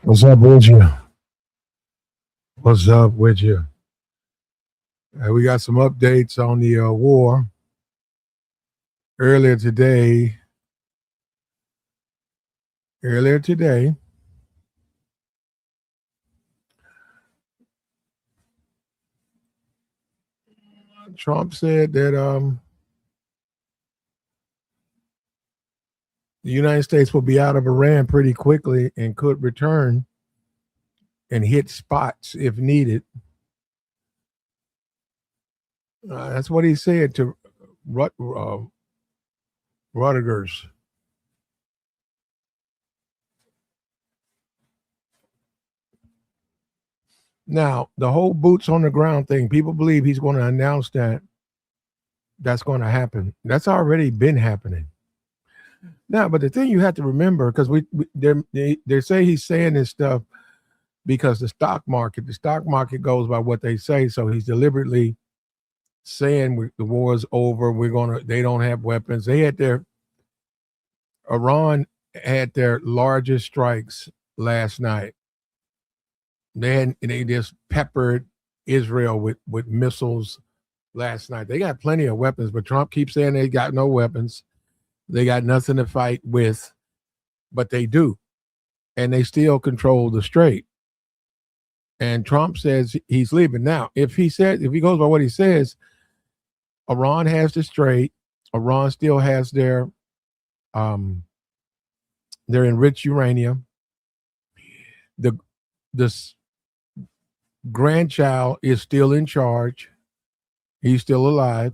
What's up with you? What's up with you? We got some updates on the war earlier today. Trump said that the United States will be out of Iran pretty quickly and could return and hit spots if needed. That's what he said to Reuters. Now, the whole boots on the ground thing, people believe he's going to announce that that's going to happen. That's already been happening. Now, but the thing you have to remember, because they say he's saying this stuff because the stock market goes by what they say. So he's deliberately saying the war is over. They don't have weapons. Iran had their largest strikes last night. They just peppered Israel with missiles last night. They got plenty of weapons, but Trump keeps saying they got no weapons. They got nothing to fight with, but they do. And they still control the strait. And Trump says he's leaving. Now, if he goes by what he says, Iran has the strait. Iran still has their enriched uranium. The grandchild is still in charge. He's still alive.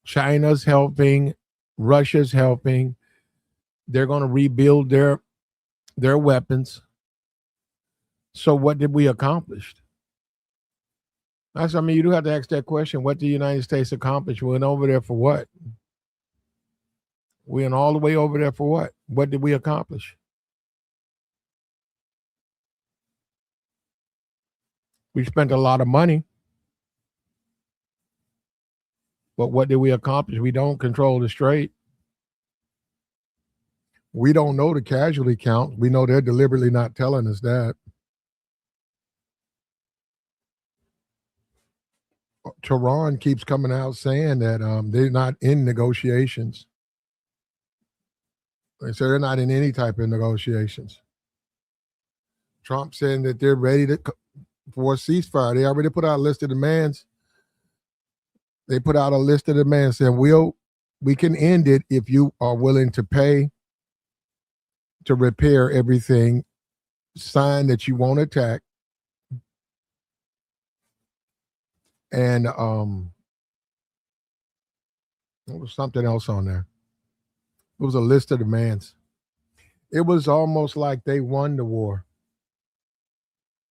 China's helping. Russia's helping. They're going to rebuild their weapons. So what did we accomplish? You do have to ask that question. What did the United States accomplish? We went over there for what? We went all the way over there for what? What did we accomplish? We spent a lot of money. But what did we accomplish? We don't control the strait. We don't know the casualty count. We know they're deliberately not telling us that. Tehran keeps coming out saying that they're not in negotiations. They say they're not in any type of negotiations. Trump saying that they're ready for a ceasefire. They already put out a list of demands. They put out a list of demands saying we can end it if you are willing to pay to repair everything, sign that you won't attack, and there was something else on there. It was a list of demands. It was almost like they won the war.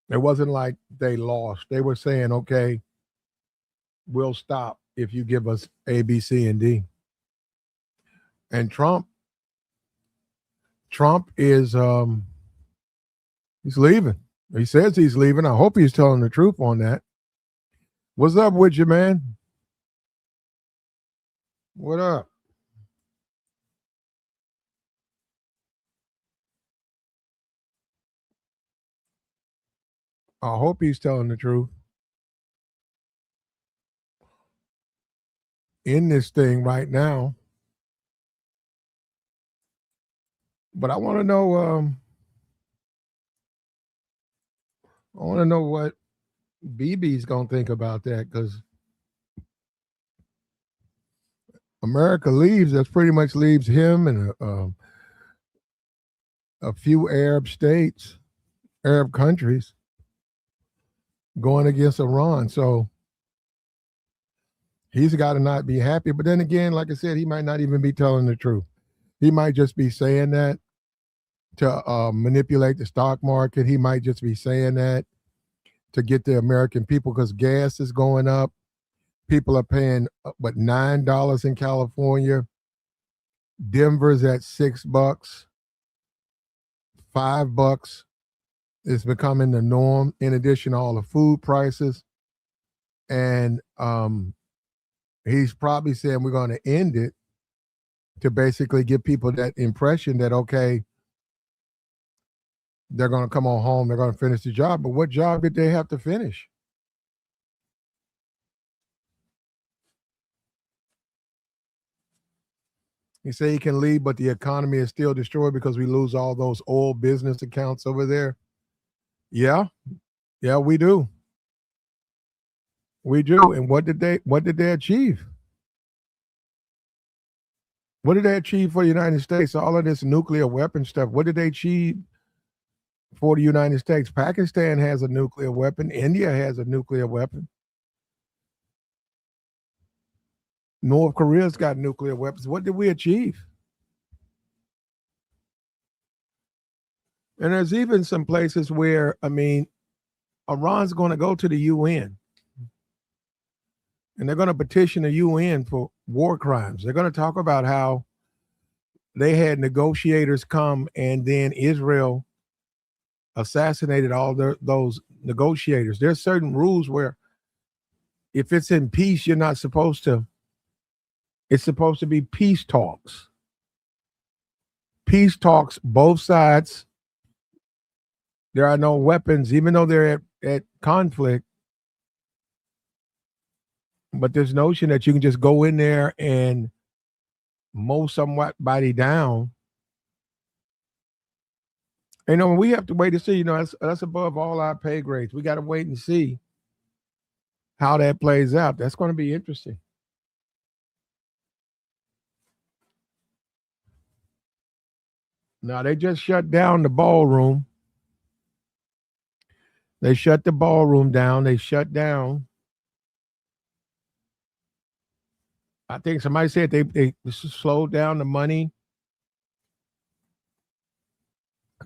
It wasn't like they lost. They were saying, okay, we'll stop if you give us A, B, C, and D. And Trump is he's leaving. He says he's leaving. I hope he's telling the truth on that. What's up with you, man? What up? I hope he's telling the truth in this thing right now. But I want to know. I want to know what BB's gonna think about that, because America leaves. That pretty much leaves him and a few Arab states, Arab countries, going against Iran. So he's got to not be happy. But then again, like I said, he might not even be telling the truth. He might just be saying that to manipulate the stock market. He might just be saying that to get the American people, because gas is going up. People are paying $9 in California. Denver's at $6, $5. It's becoming the norm, in addition to all the food prices. And he's probably saying we're going to end it to basically give people that impression that, okay, they're going to come on home, they're going to finish the job. But what job did they have to finish? He said he can leave, but the economy is still destroyed because we lose all those old business accounts over there. Yeah, yeah, we do. We do. And what did they achieve? What did they achieve for the United States? All of this nuclear weapon stuff. What did they achieve for the United States? Pakistan has a nuclear weapon. India has a nuclear weapon. North Korea's got nuclear weapons. What did we achieve? And there's even some places where, I mean, Iran's going to go to the UN and they're going to petition the UN for war crimes. They're going to talk about how they had negotiators come and then Israel assassinated all those negotiators. There's certain rules where if it's in peace, you're not supposed to. It's supposed to be peace talks. Peace talks, both sides. There are no weapons, even though they're at conflict. But this notion that you can just go in there and mow somebody down. You know, we have to wait to see. You know, that's above all our pay grades. We got to wait and see how that plays out. That's going to be interesting. Now, they just shut down the ballroom. They shut the ballroom down. They shut down. I think somebody said they slowed down the money.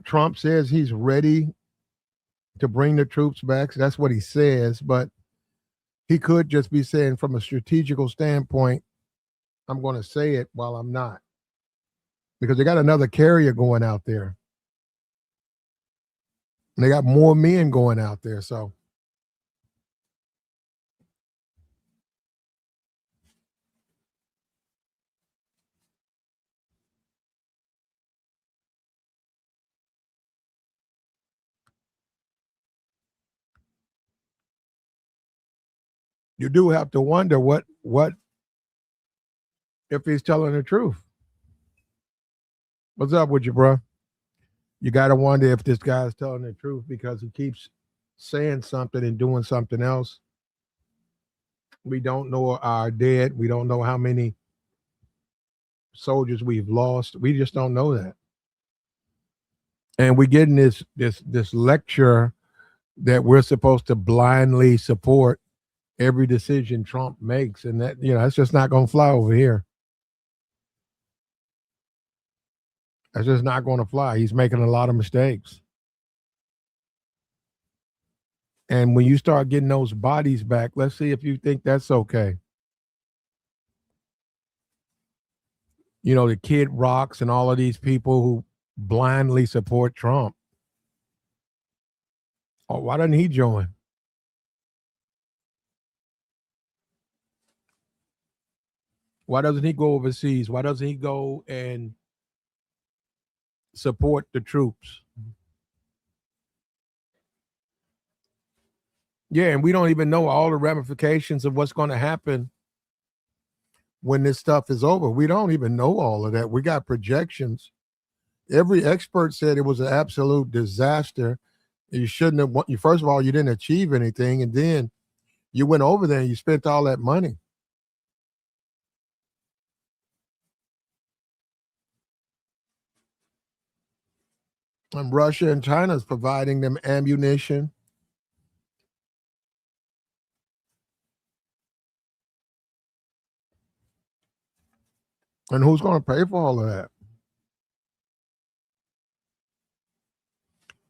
Trump says he's ready to bring the troops back. So that's what he says, but he could just be saying from a strategical standpoint, I'm going to say it while I'm not. Because they got another carrier going out there. And they got more men going out there. So you do have to wonder what if he's telling the truth. What's up with you, bro? You got to wonder if this guy's telling the truth because he keeps saying something and doing something else. We don't know our dead. We don't know how many soldiers we've lost. We just don't know that. And we're getting this lecture that we're supposed to blindly support every decision Trump makes, and that that's just not going to fly over here. That's just not going to fly. He's making a lot of mistakes. And when you start getting those bodies back, let's see if you think that's okay. You know, the Kid Rocks and all of these people who blindly support Trump. Oh, why doesn't he join? Why doesn't he go overseas? Why doesn't he go and support the troops? Yeah, and we don't even know all the ramifications of what's going to happen when this stuff is over. We don't even know all of that. We got projections. Every expert said it was an absolute disaster. You shouldn't have. First of all, you didn't achieve anything, and then you went over there and you spent all that money. And Russia and China is providing them ammunition. And who's going to pay for all of that?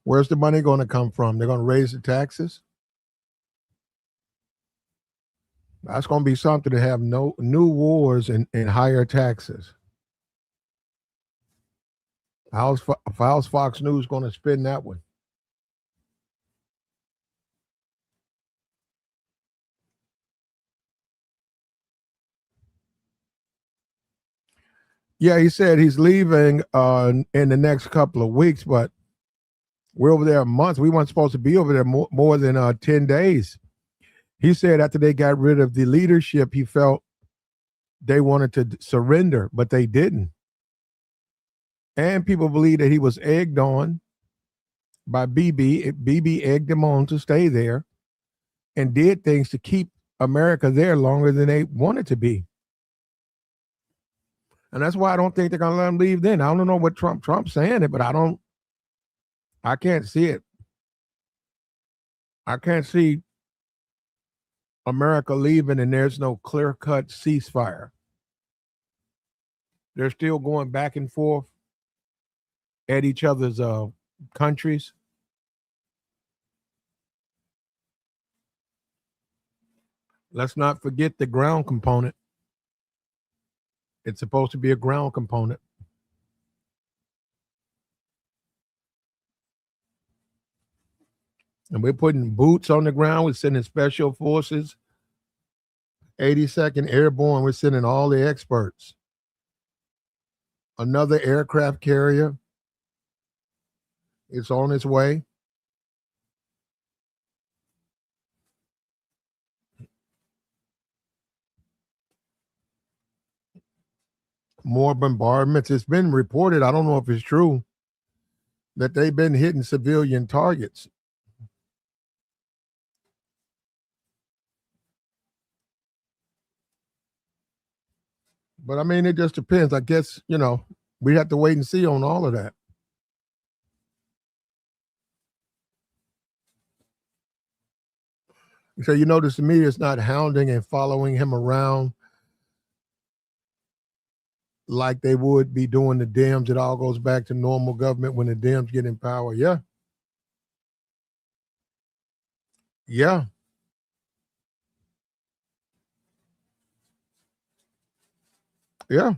Where's the money going to come from? They're going to raise the taxes? That's going to be something to have no new wars and higher taxes. How's Fox News going to spin that one? Yeah, he said he's leaving in the next couple of weeks, but we're over there a month. We weren't supposed to be over there more than 10 days. He said after they got rid of the leadership, he felt they wanted to surrender, but they didn't. And people believe that he was egged on by BB. BB egged him on to stay there and did things to keep America there longer than they wanted to be. And that's why I don't think they're going to let him leave then. I don't know what Trump's saying it, but I can't see it. I can't see America leaving and there's no clear-cut ceasefire. They're still going back and forth at each other's countries. Let's not forget the ground component. It's supposed to be a ground component. And we're putting boots on the ground. We're sending special forces, 82nd Airborne. We're sending all the experts. Another aircraft carrier. It's on its way. More bombardments. It's been reported, I don't know if it's true, that they've been hitting civilian targets. But I mean, it just depends. I guess, we have to wait and see on all of that. So you notice the media is not hounding and following him around like they would be doing the Dems. It all goes back to normal government when the Dems get in power. Yeah. Yeah. Yeah.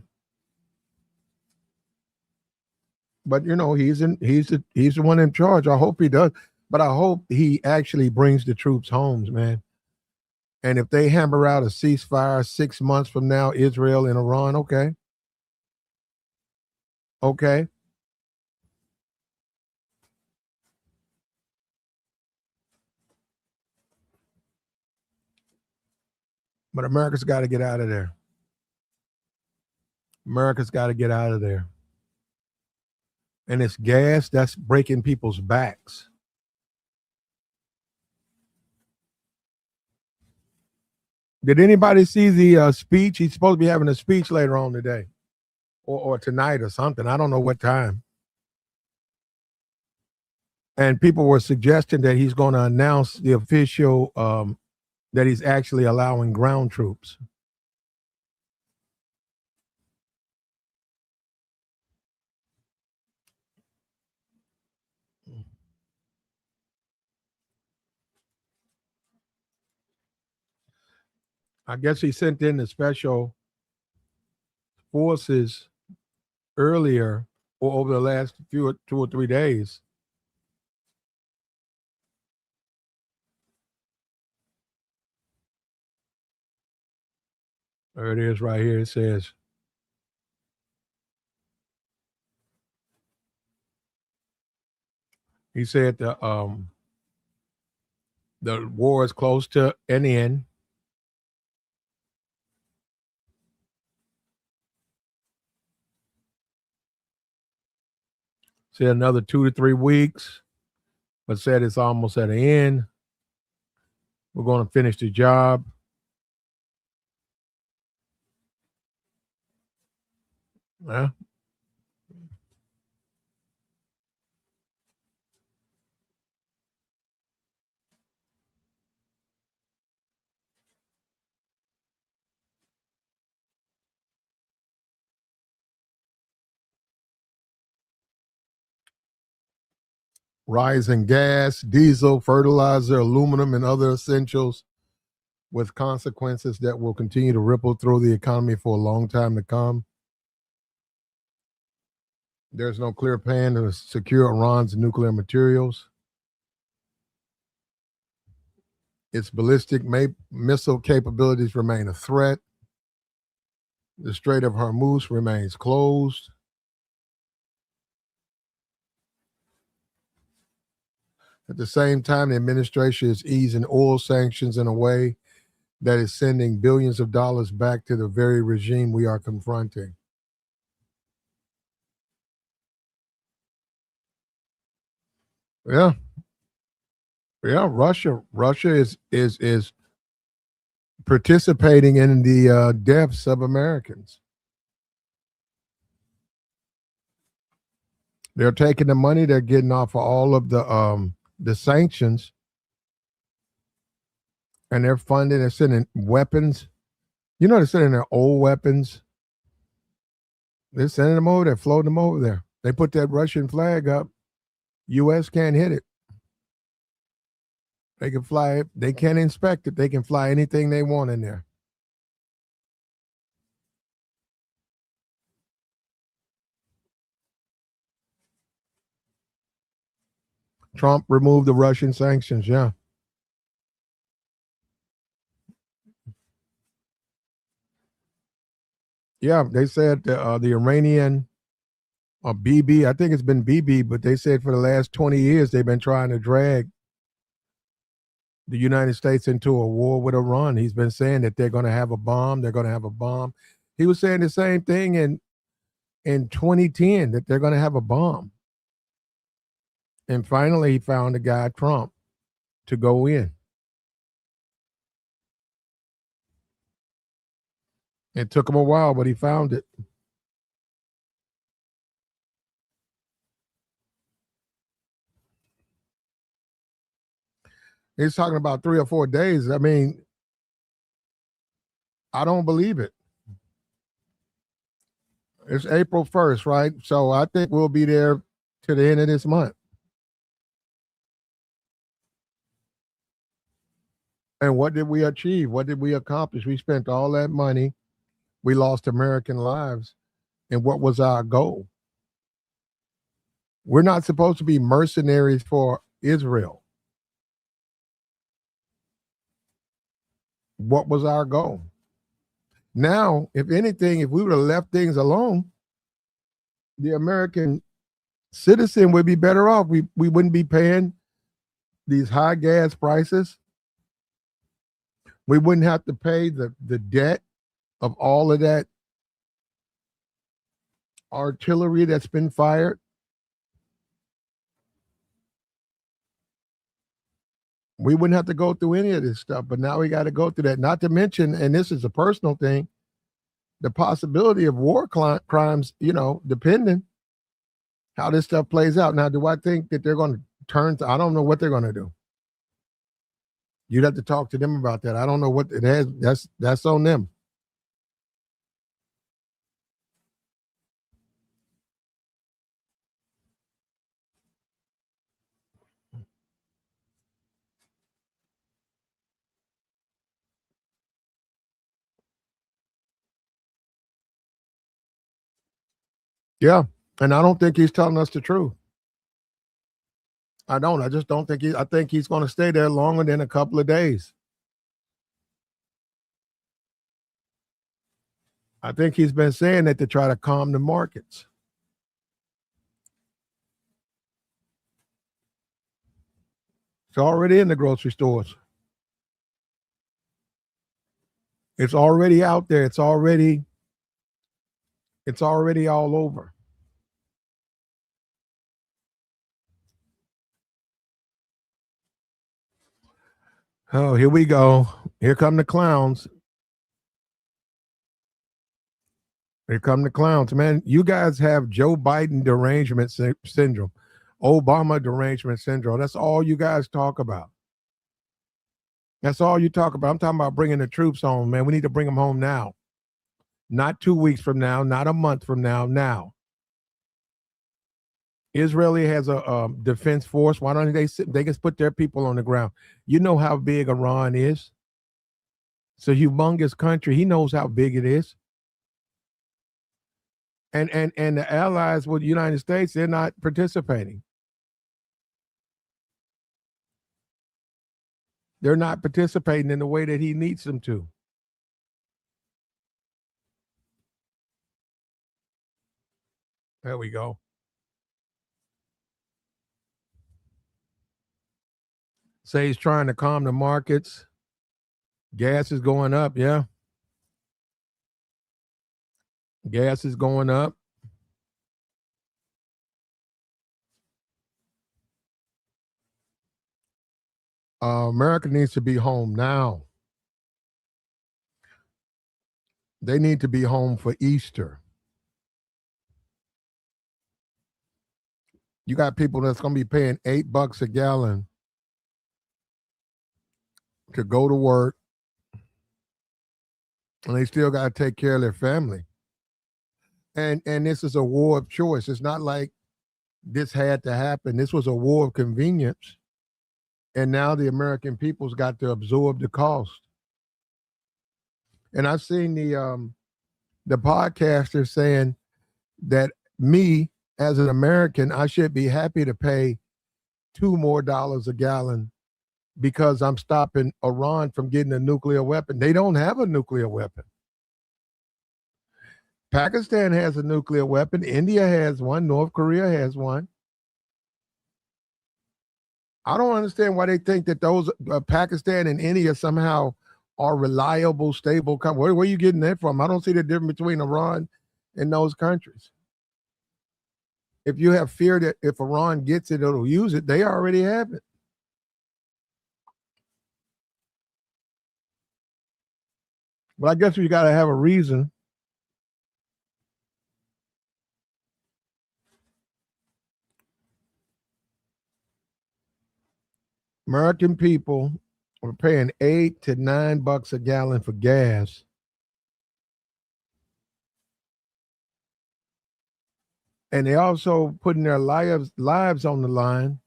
But he's the one in charge. I hope he does. But I hope he actually brings the troops home, man. And if they hammer out a ceasefire 6 months from now, Israel and Iran, okay. Okay. But America's got to get out of there. America's got to get out of there. And it's gas that's breaking people's backs. Did anybody see the speech? He's supposed to be having a speech later on today or tonight or something. I don't know what time. And people were suggesting that he's going to announce the official that he's actually allowing ground troops. I guess he sent in the special forces earlier or over the last 2 or 3 days. There it is right here. It says, he said the war is close to an end. Said another 2 to 3 weeks, but said it's almost at an end. We're going to finish the job. Yeah. Rise in gas, diesel, fertilizer, aluminum, and other essentials with consequences that will continue to ripple through the economy for a long time to come. There's no clear plan to secure Iran's nuclear materials. Its ballistic missile capabilities remain a threat. The Strait of Hormuz remains closed. At the same time, the administration is easing oil sanctions in a way that is sending billions of dollars back to the very regime we are confronting. Yeah, yeah. Russia is participating in the deaths of Americans. They're taking the money they're getting off of all of the sanctions, and they're funding. They're sending weapons. You know, they're sending their old weapons. They're sending them over there, floating them over there. They put that Russian flag up. U.S. can't hit it. They can fly it. They can't inspect it. They can fly anything they want in there. Trump removed the Russian sanctions. Yeah. Yeah. They said the Iranian BB, I think it's been BB, but they said for the last 20 years they've been trying to drag the United States into a war with Iran. He's been saying that they're going to have a bomb. They're going to have a bomb. He was saying the same thing in 2010 that they're going to have a bomb. And finally, he found a guy, Trump, to go in. It took him a while, but he found it. He's talking about 3 or 4 days. I mean, I don't believe it. It's April 1st, right? So I think we'll be there to the end of this month. And what did we achieve? What did we accomplish? We spent all that money. We lost American lives. And what was our goal? We're not supposed to be mercenaries for Israel. What was our goal? Now, if anything, if we would have left things alone, the American citizen would be better off. We wouldn't be paying these high gas prices. We wouldn't have to pay the debt of all of that artillery that's been fired. We wouldn't have to go through any of this stuff, but now we got to go through that. Not to mention, and this is a personal thing, the possibility of war crimes, depending how this stuff plays out. Now, do I think that they're going to turn to, I don't know what they're going to do. You'd have to talk to them about that. I don't know what it has. That's on them. Yeah. And I don't think he's telling us the truth. I don't. I just don't think I think he's going to stay there longer than a couple of days. I think he's been saying that to try to calm the markets. It's already in the grocery stores. It's already out there. It's already all over. Oh, here we go. Here come the clowns. Here come the clowns. Man, you guys have Joe Biden derangement syndrome, Obama derangement syndrome. That's all you guys talk about. That's all you talk about. I'm talking about bringing the troops home, man. We need to bring them home now. Not 2 weeks from now, not a month from now, now. Israeli has a defense force. Why don't they just put their people on the ground? You know how big Iran is. It's a humongous country. He knows how big it is. And the allies with the United States, they're not participating. They're not participating in the way that he needs them to. There we go. Say he's trying to calm the markets. Gas is going up. Yeah. Gas is going up. America needs to be home now. They need to be home for Easter. You got people that's going to be paying $8 a gallon to go to work, and they still got to take care of their family. And this is a war of choice. It's not like this had to happen. This was a war of convenience, and now the American people's got to absorb the cost. And I've seen the podcaster saying that me as an American, I should be happy to pay $2 more a gallon because I'm stopping Iran from getting a nuclear weapon. They don't have a nuclear weapon. Pakistan has a nuclear weapon. India has one. North Korea has one. I don't understand why they think that those Pakistan and India somehow are reliable, stable. Where are you getting that from? I don't see the difference between Iran and those countries. If you have fear that if Iran gets it, it'll use it, they already have it. But I guess we got to have a reason. American people are paying $8 to $9 a gallon for gas. And they also putting their lives on the line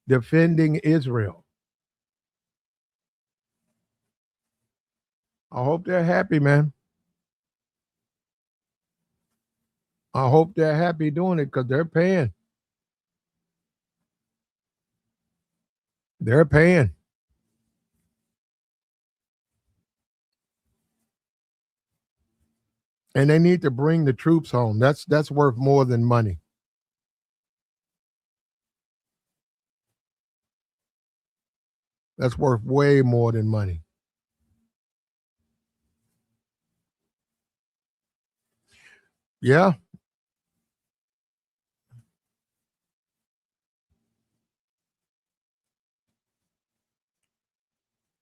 defending Israel. I hope they're happy, man. I hope they're happy doing it because they're paying. They're paying. And they need to bring the troops home. That's worth more than money. That's worth way more than money. Yeah.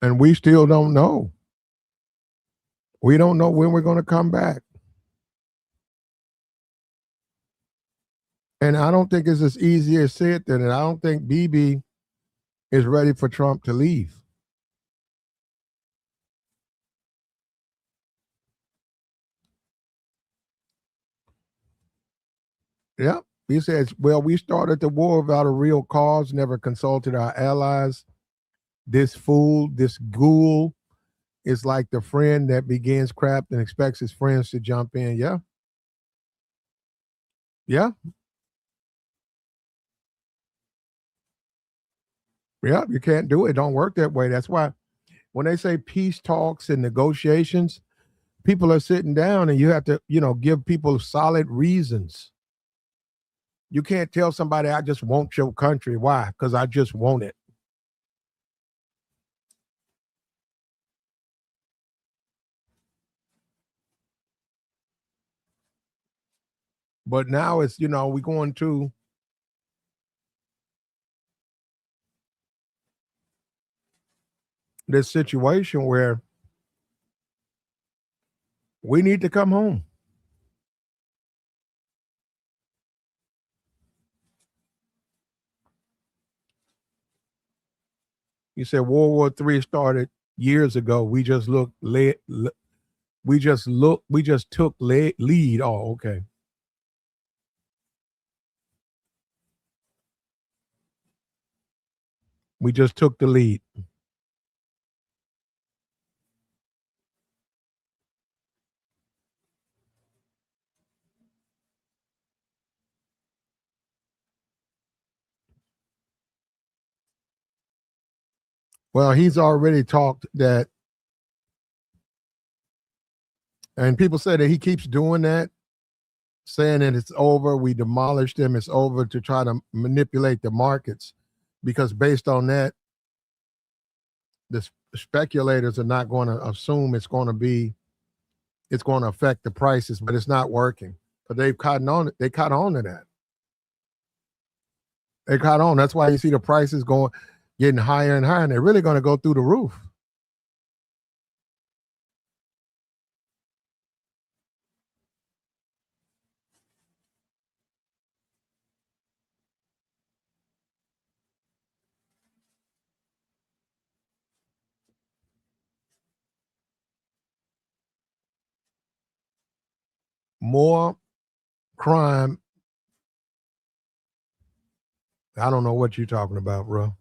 And we still don't know. We don't know when we're going to come back. And I don't think it's as easy as said that. And I don't think BB is ready for Trump to leave. Yeah. He says, well, we started the war without a real cause, never consulted our allies. This fool, this ghoul is like the friend that begins craft and expects his friends to jump in. Yeah. Yeah. Yeah. You can't do it. It don't work that way. That's why when they say peace talks and negotiations, people are sitting down and you have to, give people solid reasons. You can't tell somebody, I just want your country. Why? Because I just want it. But now it's, we're going to this situation where we need to come home. You said World War III started years ago. We just we just took lead. Oh, okay. We just took the lead. Well, he's already talked that, and people say that he keeps doing that. saying that it's over, we demolished them, it's over, to try to manipulate the markets, because based on that, the speculators are not going to assume it's going to affect the prices, but it's not working. But they've caught on. They caught on to that. They caught on. That's why you see the prices getting higher and higher, and they're really going to go through the roof. More crime. I don't know what you're talking about, bro.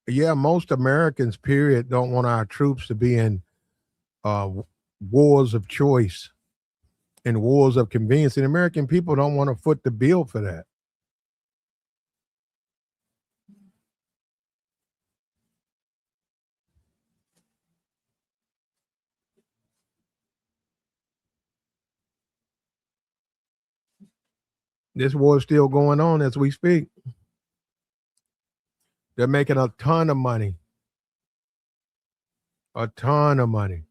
Yeah, most Americans, period, don't want our troops to be in uh, wars of choice and wars of convenience. And American people don't want to foot the bill for that. This war is still going on as we speak. They're making a ton of money. A ton of money.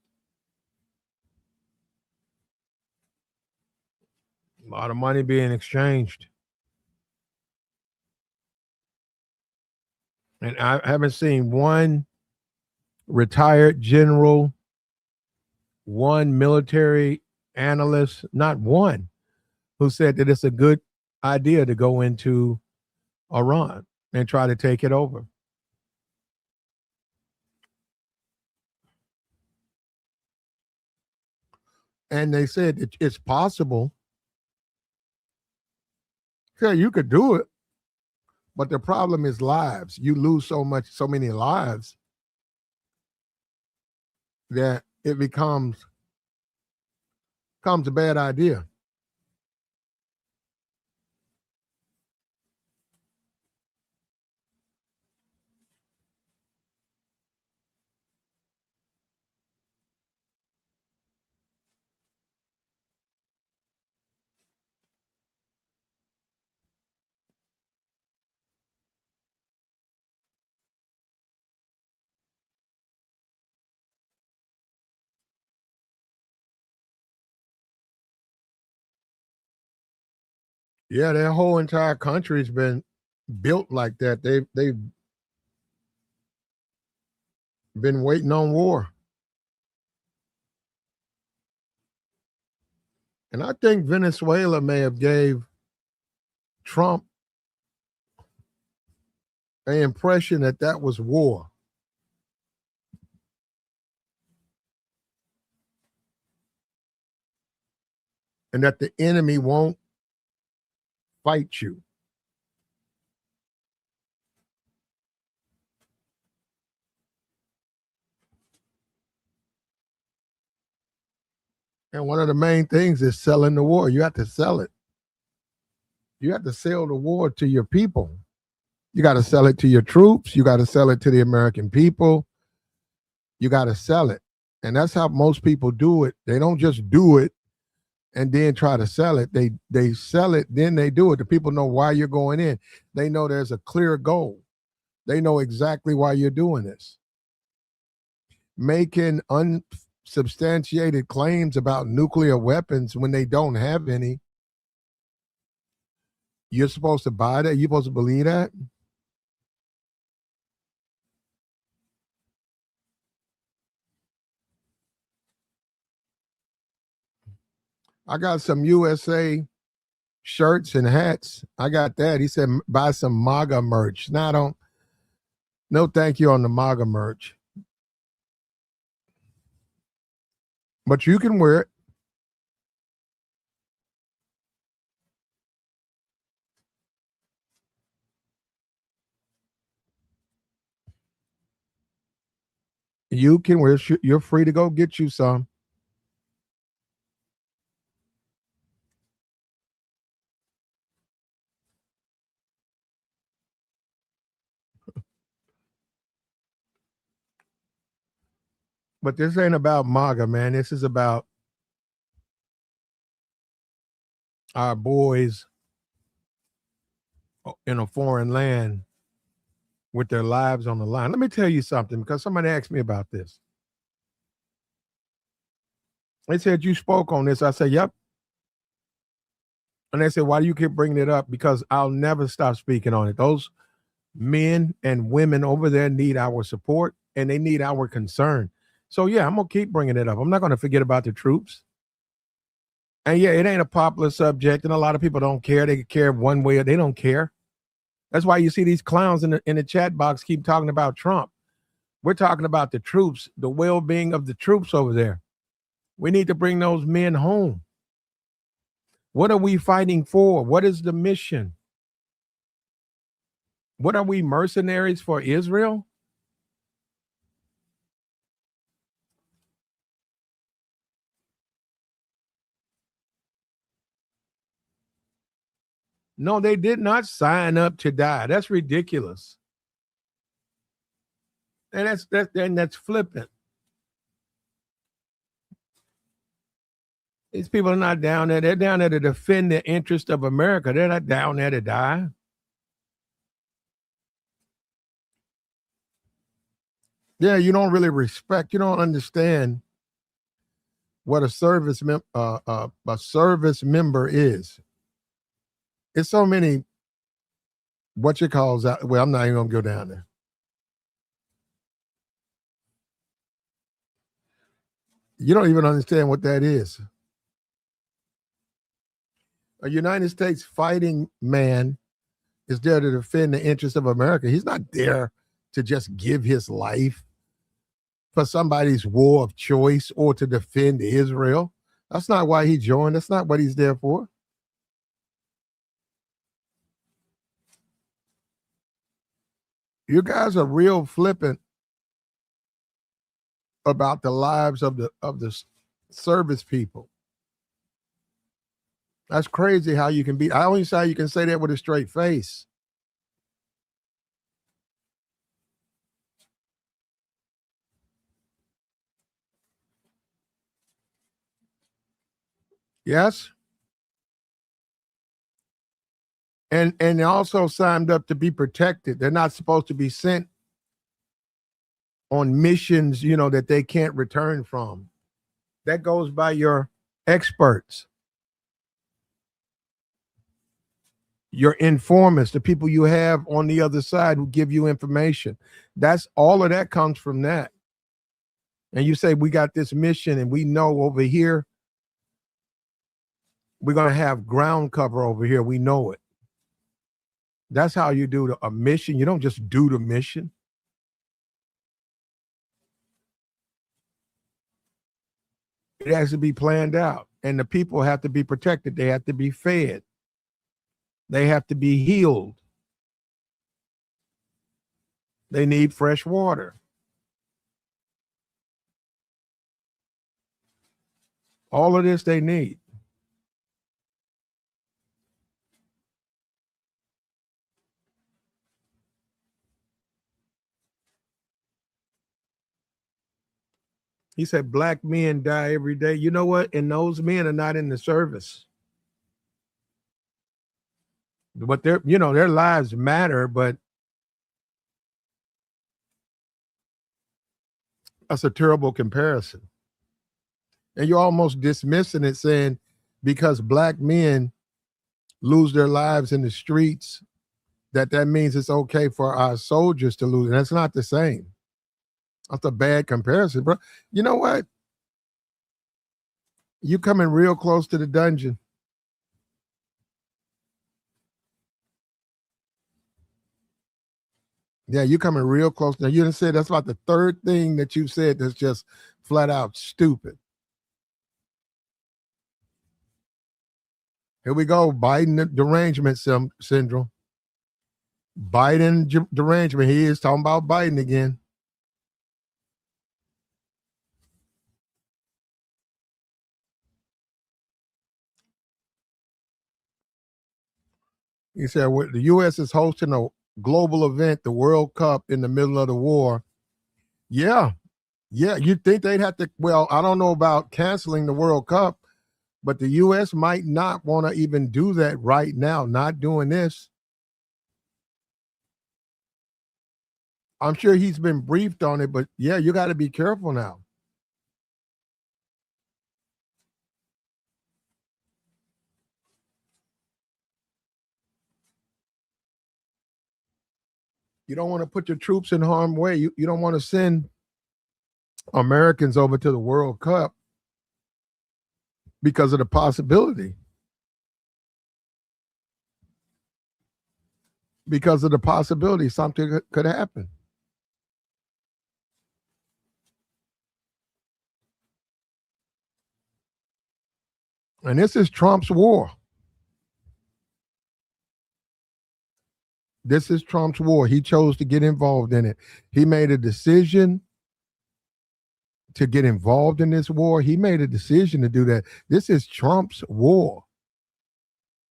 A lot of money being exchanged. And I haven't seen one retired general, one military analyst, not one, who said that it's a good idea to go into Iran and try to take it over. And they said it's possible. Yeah, you could do it, but the problem is lives. You lose so many lives that it becomes a bad idea. Yeah, their whole entire country's been built like that. They've been waiting on war. And I think Venezuela may have gave Trump an impression that that was war. And that the enemy won't fight you. And one of the main things is selling the war. You have to sell it. You have to sell the war to your people. You got to sell it to your troops. You got to sell it to the American people. You got to sell it. And that's how most people do it. They don't just do it and then try to sell it. They sell it, then they do it. The people know why you're going in. They know there's a clear goal. They know exactly why you're doing this. Making unsubstantiated claims about nuclear weapons when they don't have any. You're supposed to buy that? You're supposed to believe that? I got some USA shirts and hats. I got that. He said buy some MAGA merch. Now I don't. No, thank you on the MAGA merch. But you can wear it. You can wear it. You're free to go get you some. But this ain't about MAGA, man. This is about our boys in a foreign land with their lives on the line. Let me tell you something, because somebody asked me about this. They said, you spoke on this. I said, yep. And they said, why do you keep bringing it up? Because I'll never stop speaking on it. Those men and women over there need our support, and they need our concern. So, yeah, I'm going to keep bringing it up. I'm not going to forget about the troops. And, yeah, it ain't a popular subject, and a lot of people don't care. They care one way or they don't care. That's why you see these clowns in the chat box keep talking about Trump. We're talking about the troops, the well-being of the troops over there. We need to bring those men home. What are we fighting for? What is the mission? What are we, mercenaries for Israel? No, they did not sign up to die. That's ridiculous. And that's flippant. These people are not down there. They're down there to defend the interest of America. They're not down there to die. Yeah, you don't really respect. You don't understand what a service member is. It's so many what you calls out. Well, I'm not even gonna go down there. You don't even understand what that is. A United States fighting man is there to defend the interests of America. He's not there to just give his life for somebody's war of choice or to defend Israel. That's not why he joined. That's not what he's there for. You guys are real flippant about the lives of the service people. That's crazy how you can be. I only say you can say that with a straight face. Yes. And they also signed up to be protected. They're not supposed to be sent on missions, that they can't return from. That goes by your experts, your informants, the people you have on the other side who give you information. That's all of that comes from that. And you say, we got this mission and we know over here, we're going to have ground cover over here. We know it. That's how you do a mission. You don't just do the mission. It has to be planned out, and the people have to be protected. They have to be fed. They have to be healed. They need fresh water. All of this they need. He said black men die every day. You know what? And those men are not in the service. But their lives matter, but that's a terrible comparison. And you're almost dismissing it, saying because black men lose their lives in the streets, that means it's okay for our soldiers to lose. And that's not the same. That's a bad comparison, bro. You know what? You coming real close to the dungeon. Yeah, you coming real close. Now, you didn't say that's about the third thing that you said that's just flat out stupid. Here we go. Biden derangement syndrome. Biden derangement. He is talking about Biden again. He said the U.S. is hosting a global event, the World Cup, in the middle of the war. Yeah, Yeah, you'd think they'd have to. Well, I don't know about canceling the World Cup, but the U.S. might not want to even do that right now, not doing this. I'm sure he's been briefed on it, but yeah, you got to be careful now. You don't want to put your troops in harm's way. You don't want to send Americans over to the World Cup because of the possibility. Because of the possibility something could happen. And this is Trump's war. This is Trump's war. He chose to get involved in it. He made a decision to get involved in this war. He made a decision to do that. This is Trump's war.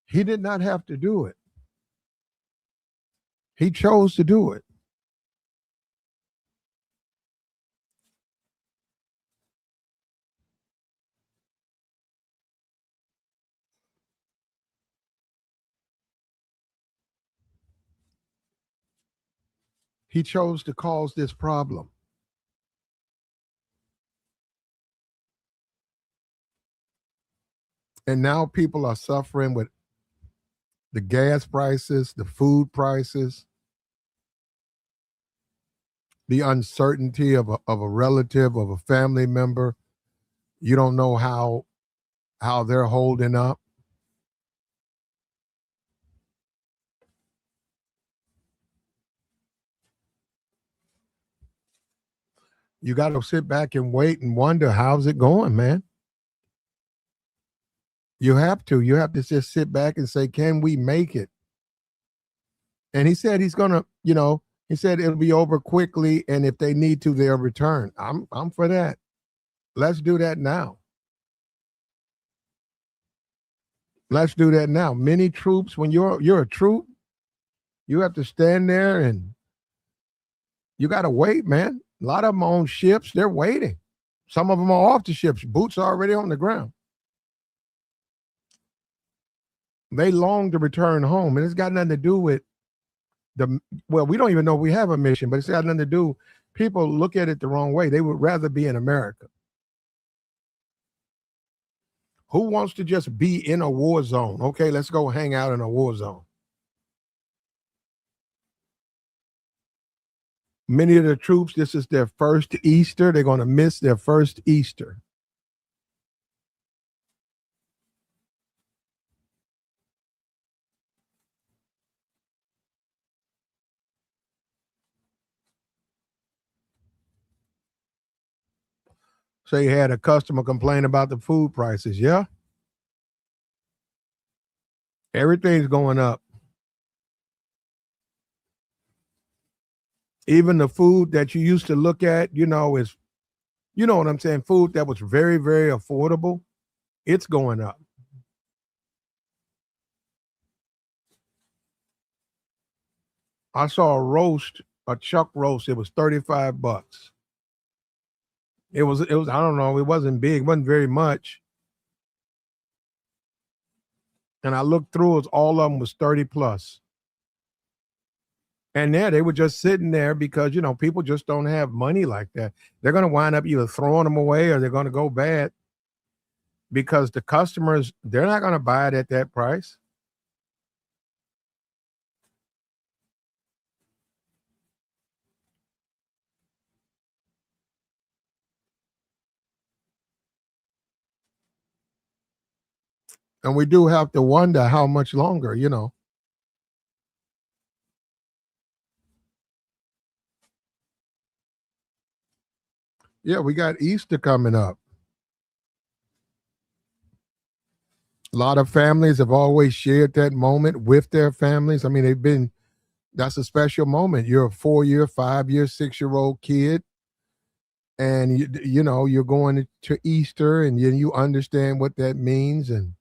He did not have to do it. He chose to do it. He chose to cause this problem. And now people are suffering with the gas prices, the food prices, the uncertainty of a relative, of a family member. You don't know how they're holding up. You got to sit back and wait and wonder, how's it going, man? You have to. You have to just sit back and say, can we make it? And he said he's gonna, he said it'll be over quickly, and if they need to, they'll return. I'm for that. Let's do that now. Let's do that now. Many troops, when you're a troop, you have to stand there and you got to wait, man. A lot of them on ships, they're waiting. Some of them are off the ships. Boots are already on the ground. They long to return home, and it's got nothing to do with we don't even know if we have a mission, but it's got nothing to do. People look at it the wrong way. They would rather be in America. Who wants to just be in a war zone? Okay, let's go hang out in a war zone. Many of the troops, this is their first Easter. They're going to miss their first Easter. So you had a customer complain about the food prices. Yeah. Everything's going up. Even the food that you used to look at, is, you know what I'm saying? Food that was very, very affordable, it's going up. I saw a chuck roast. It was $35. It was, I don't know, it wasn't big, it wasn't very much. And I looked through it, all of them was 30 plus. And yeah, they were just sitting there because, people just don't have money like that. They're going to wind up either throwing them away or they're going to go bad because the customers, they're not going to buy it at that price. And we do have to wonder how much longer, Yeah, we got Easter coming up. A lot of families have always shared that moment with their families. I mean, that's a special moment. You're a 4-year, 5-year, 6-year-old kid, and you're going to Easter, and you understand what that means, and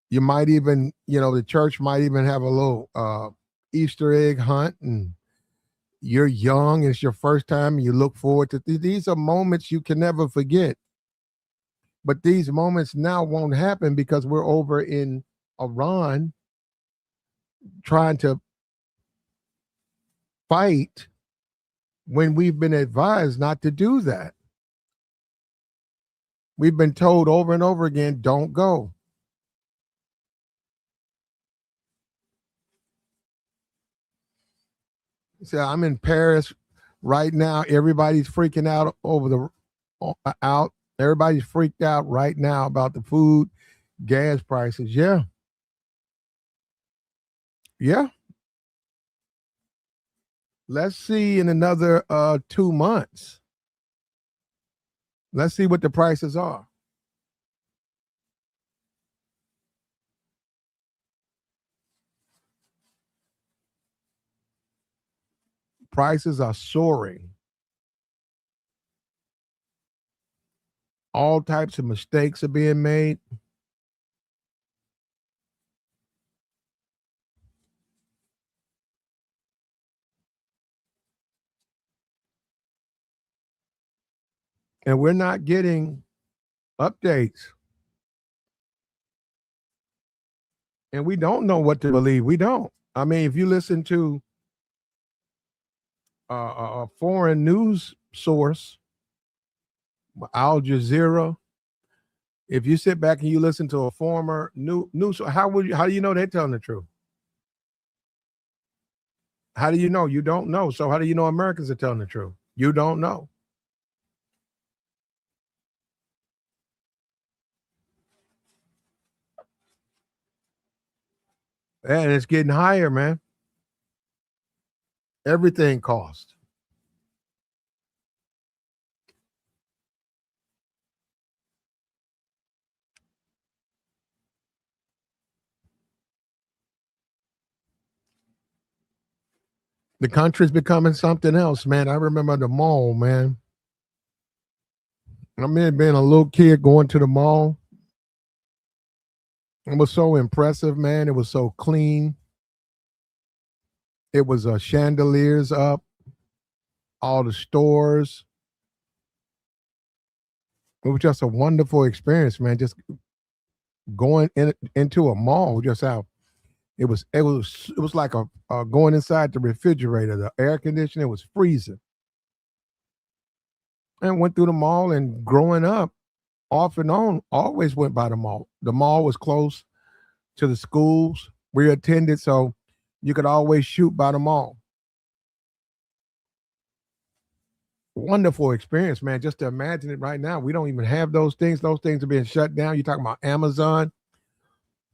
you might even, the church might even have a little Easter egg hunt, and you're young, it's your first time, and you look forward to these are moments you can never forget. But these moments now won't happen because we're over in Iran trying to fight when we've been advised not to do that. We've been told over and over again, don't go. So I'm in Paris right now. Everybody's freaking out over out. Everybody's freaked out right now about the food, gas prices. Yeah. Yeah. Let's see in another 2 months. Let's see what the prices are. Prices are soaring. All types of mistakes are being made. And we're not getting updates. And we don't know what to believe. We don't. I mean, if you listen to a foreign news source, Al Jazeera, if you sit back and you listen to a former news, how do you know they're telling the truth? How do you know? You don't know. So how do you know Americans are telling the truth? You don't know. And it's getting higher, man. Everything costs. The country's becoming something else, man. I remember the mall, man. I mean, being a little kid going to the mall. It was so impressive, man. It was so clean. It was chandeliers up, all the stores. It was just a wonderful experience, man. Just going into a mall, just how it was like going inside the refrigerator. The air conditioner was freezing. And went through the mall, and growing up, off and on, always went by the mall. The mall was close to the schools we attended, so you could always shoot by the mall. Wonderful experience, man. Just to imagine it right now. We don't even have those things. Those things are being shut down. You're talking about Amazon.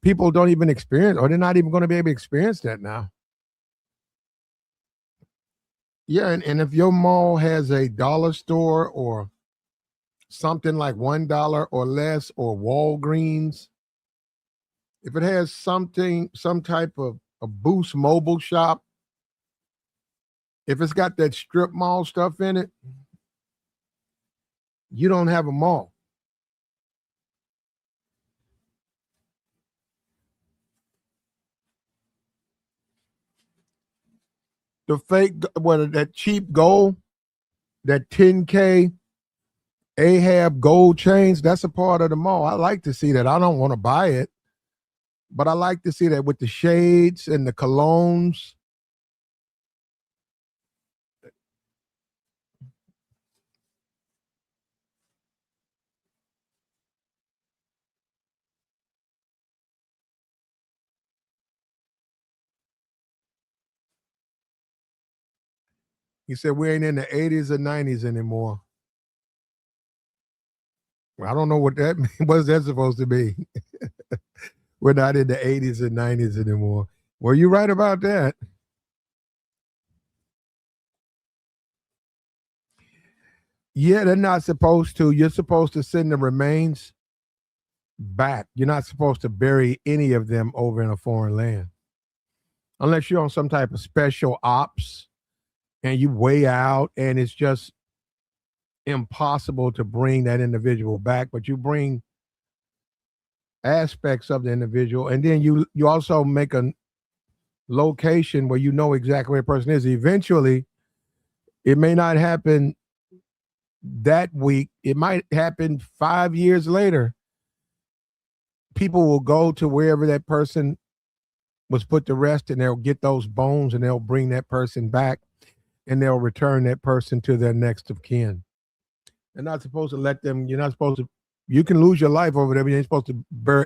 People don't even experience, or they're not even going to be able to experience that now. Yeah, and if your mall has a dollar store or something like $1 or less, or Walgreens, if it has something, some type of a Boost mobile shop, if it's got that strip mall stuff in it, you don't have a mall. The fake, what, that cheap gold, that 10K Ahab gold chains, that's a part of the mall. I like to see that. I don't want to buy it, but I like to see that with the shades and the colognes. He said we ain't in the 80s or 90s anymore. Well, I don't know what that means. What's that supposed to be? We're not in the 80s and 90s anymore. Well, you're right about that. Yeah, they're not supposed to. You're supposed to send the remains back. You're not supposed to bury any of them over in a foreign land unless you're on some type of special ops and you way out and it's just impossible to bring that individual back. But you bring aspects of the individual, and then you also make a location where you know exactly where the person is. Eventually, It may not happen that week. It might happen 5 years later. People will go to wherever that person was put to rest, and they'll get those bones, and they'll bring that person back, and they'll return that person to their next of kin. They're not supposed to let them. You're not supposed to. You can lose your life over there, but you're supposed to bury.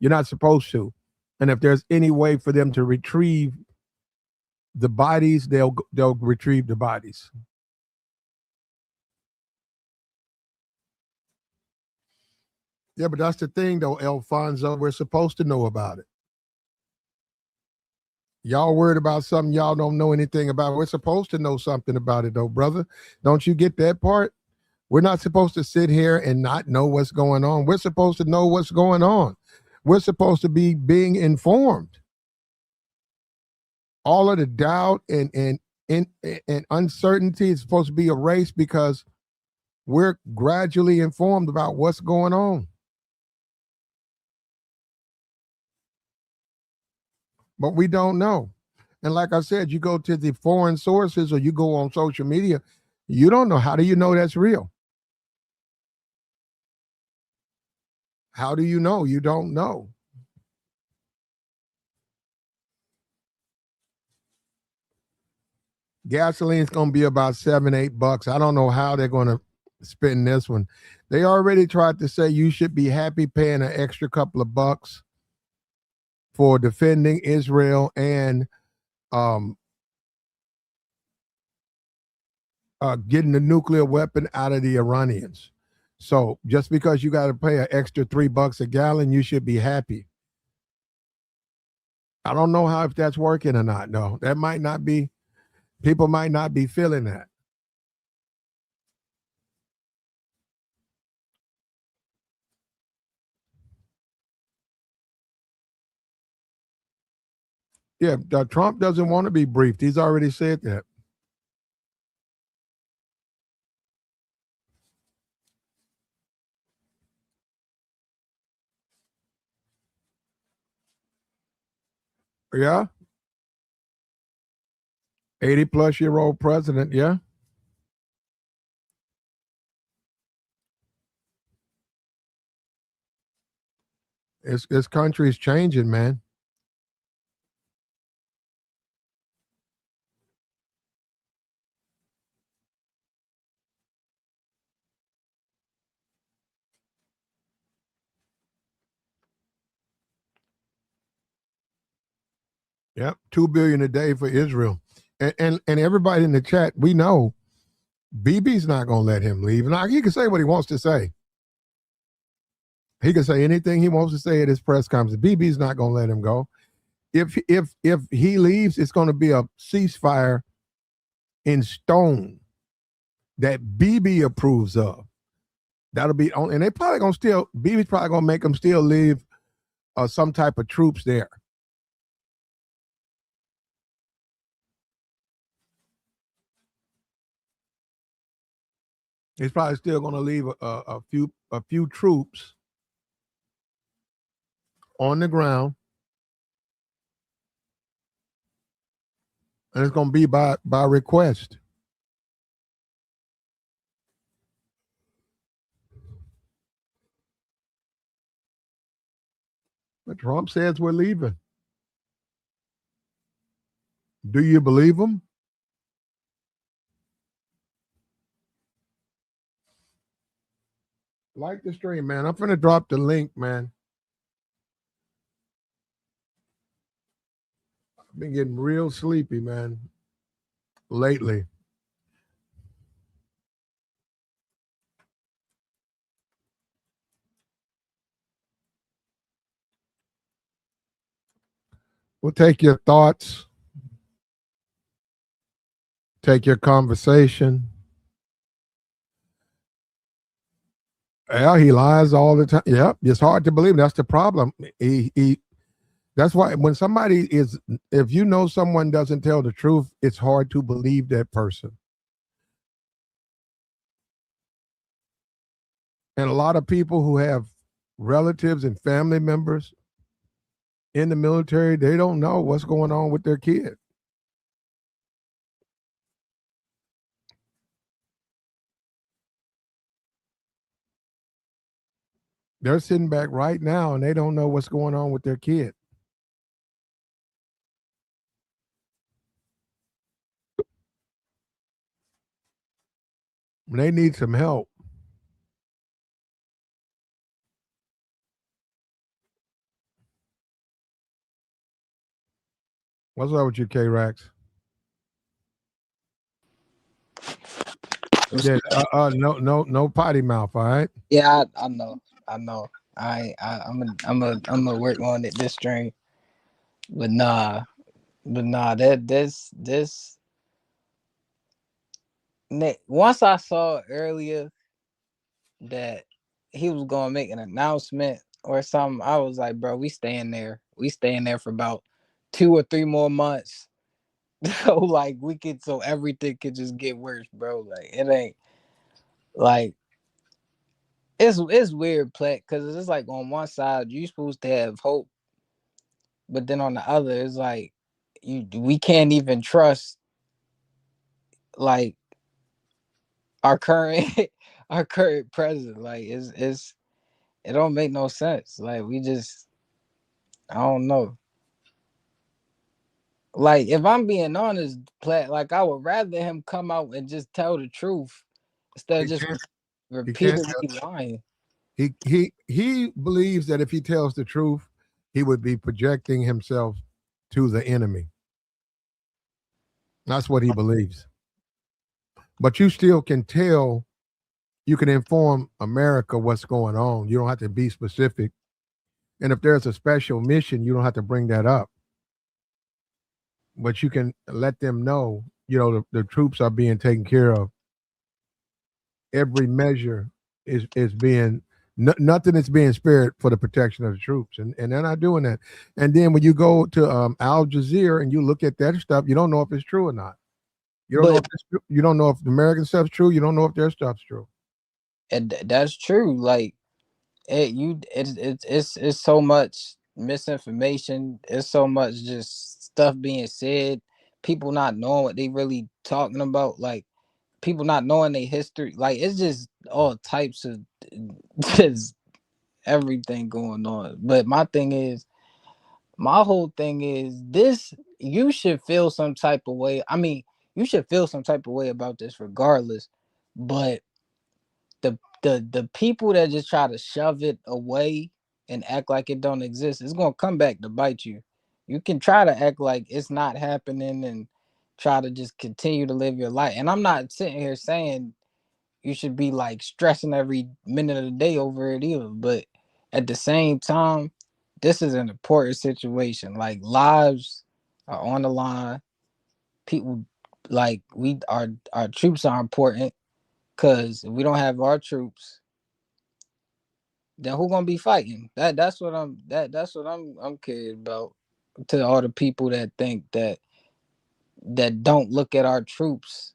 You're not supposed to. And if there's any way for them to retrieve the bodies, they'll retrieve the bodies. Yeah, but that's the thing, though, Alfonso. We're supposed to know about it. Y'all worried about something y'all don't know anything about. We're supposed to know something about it, though, brother. Don't you get that part? We're not supposed to sit here and not know what's going on. We're supposed to know what's going on. We're supposed to be being informed. All of the doubt and uncertainty is supposed to be erased because we're gradually informed about what's going on. But we don't know. And like I said, you go to the foreign sources or you go on social media, you don't know. How do you know that's real? How do you know? You don't know. Gasoline's going to be about $7-8. I don't know how they're going to spend this one. They already tried to say you should be happy paying an extra couple of bucks for defending Israel and getting the nuclear weapon out of the Iranians. So just because you got to pay an extra $3 a gallon, you should be happy. I don't know how if that's working or not. No, that might not be. People might not be feeling that. Yeah, Trump doesn't want to be briefed. He's already said that. Yeah. 80-plus-year-old president. Yeah. This country is changing, man. Yep, 2 billion a day for Israel, and everybody in the chat, we know BB's not going to let him leave. Now he can say what he wants to say. He can say anything he wants to say at his press conference. BB's not going to let him go. If he leaves, it's going to be a ceasefire in stone that BB approves of. That'll be on, and they probably going to still. BB's probably going to make them still leave some type of troops there. He's probably still going to leave a few troops on the ground, and it's going to be by request. But Trump says we're leaving. Do you believe him? Like the stream, man. I'm finna drop the link, man. I've been getting real sleepy, man, lately. We'll take your thoughts, take your conversation. Yeah, he lies all the time. Yep, it's hard to believe. That's the problem. That's why when somebody is, if you know someone doesn't tell the truth, it's hard to believe that person. And a lot of people who have relatives and family members in the military, they don't know what's going on with their kid. They're sitting back right now and they don't know what's going on with their kid. They need some help. What's up with you, K Rax? Yeah, no potty mouth. All right. Yeah, I know. I'm gonna work on it this string, but that this once I saw earlier that he was gonna make an announcement or something, I was like, bro, we staying there. We staying there for about 2 or 3 more months. So like so everything could just get worse, bro. Like it ain't like it's weird, Plat, because it's just like on one side you supposed to have hope, but then on the other it's like we can't even trust like our current our current president. Like it don't make no sense. Like we just I don't know. Like if I'm being honest, Plat, like I would rather him come out and just tell the truth instead of He just can't. He can't. repeatedly lying. He believes that if he tells the truth, he would be projecting himself to the enemy. That's what he believes. But you still can tell. You can inform America what's going on. You don't have to be specific. And if there's a special mission, you don't have to bring that up. But you can let them know, the troops are being taken care of. Every measure is being nothing is being spared for the protection of the troops, and they're not doing that. And then when you go to Al Jazeera and you look at that stuff, you don't know if it's true or not. You don't know But if you don't know if the American stuff's true. You don't know if their stuff's true. that's true. Like it's so much misinformation. It's so much just stuff being said. People not knowing what they really talking about. Like people not knowing their history. Like it's just all types of just everything going on. But my whole thing is this. You should feel some type of way. I mean, you should feel some type of way about this regardless. But the people that just try to shove it away and act like it don't exist, it's gonna come back to bite you. You can try to act like it's not happening and try to just continue to live your life. And I'm not sitting here saying you should be like stressing every minute of the day over it either. But at the same time, this is an important situation. Like lives are on the line. People like our troops are important because if we don't have our troops, then who gonna be fighting? That's what I'm curious about. To all the people that think that don't look at our troops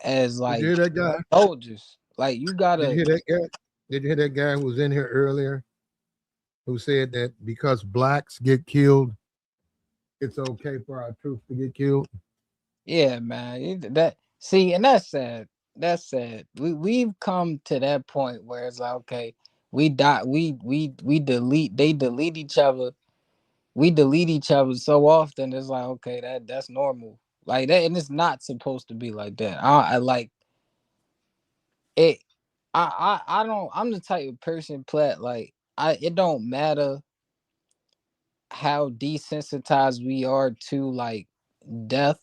as Did you like hear that guy? soldiers. Like you Did you gotta hear that guy? Did you hear that guy who was in here earlier who said that because blacks get killed, it's okay for our troops to get killed? yeah, man. That see, and that's sad. That's sad. We've come to that point where it's like, okay, we die, we delete, they delete each other. We delete each other so often. It's like, okay, that's normal. Like that, and it's not supposed to be like that. I like it. I don't. I'm the type of person, Plat. Like it don't matter how desensitized we are to like death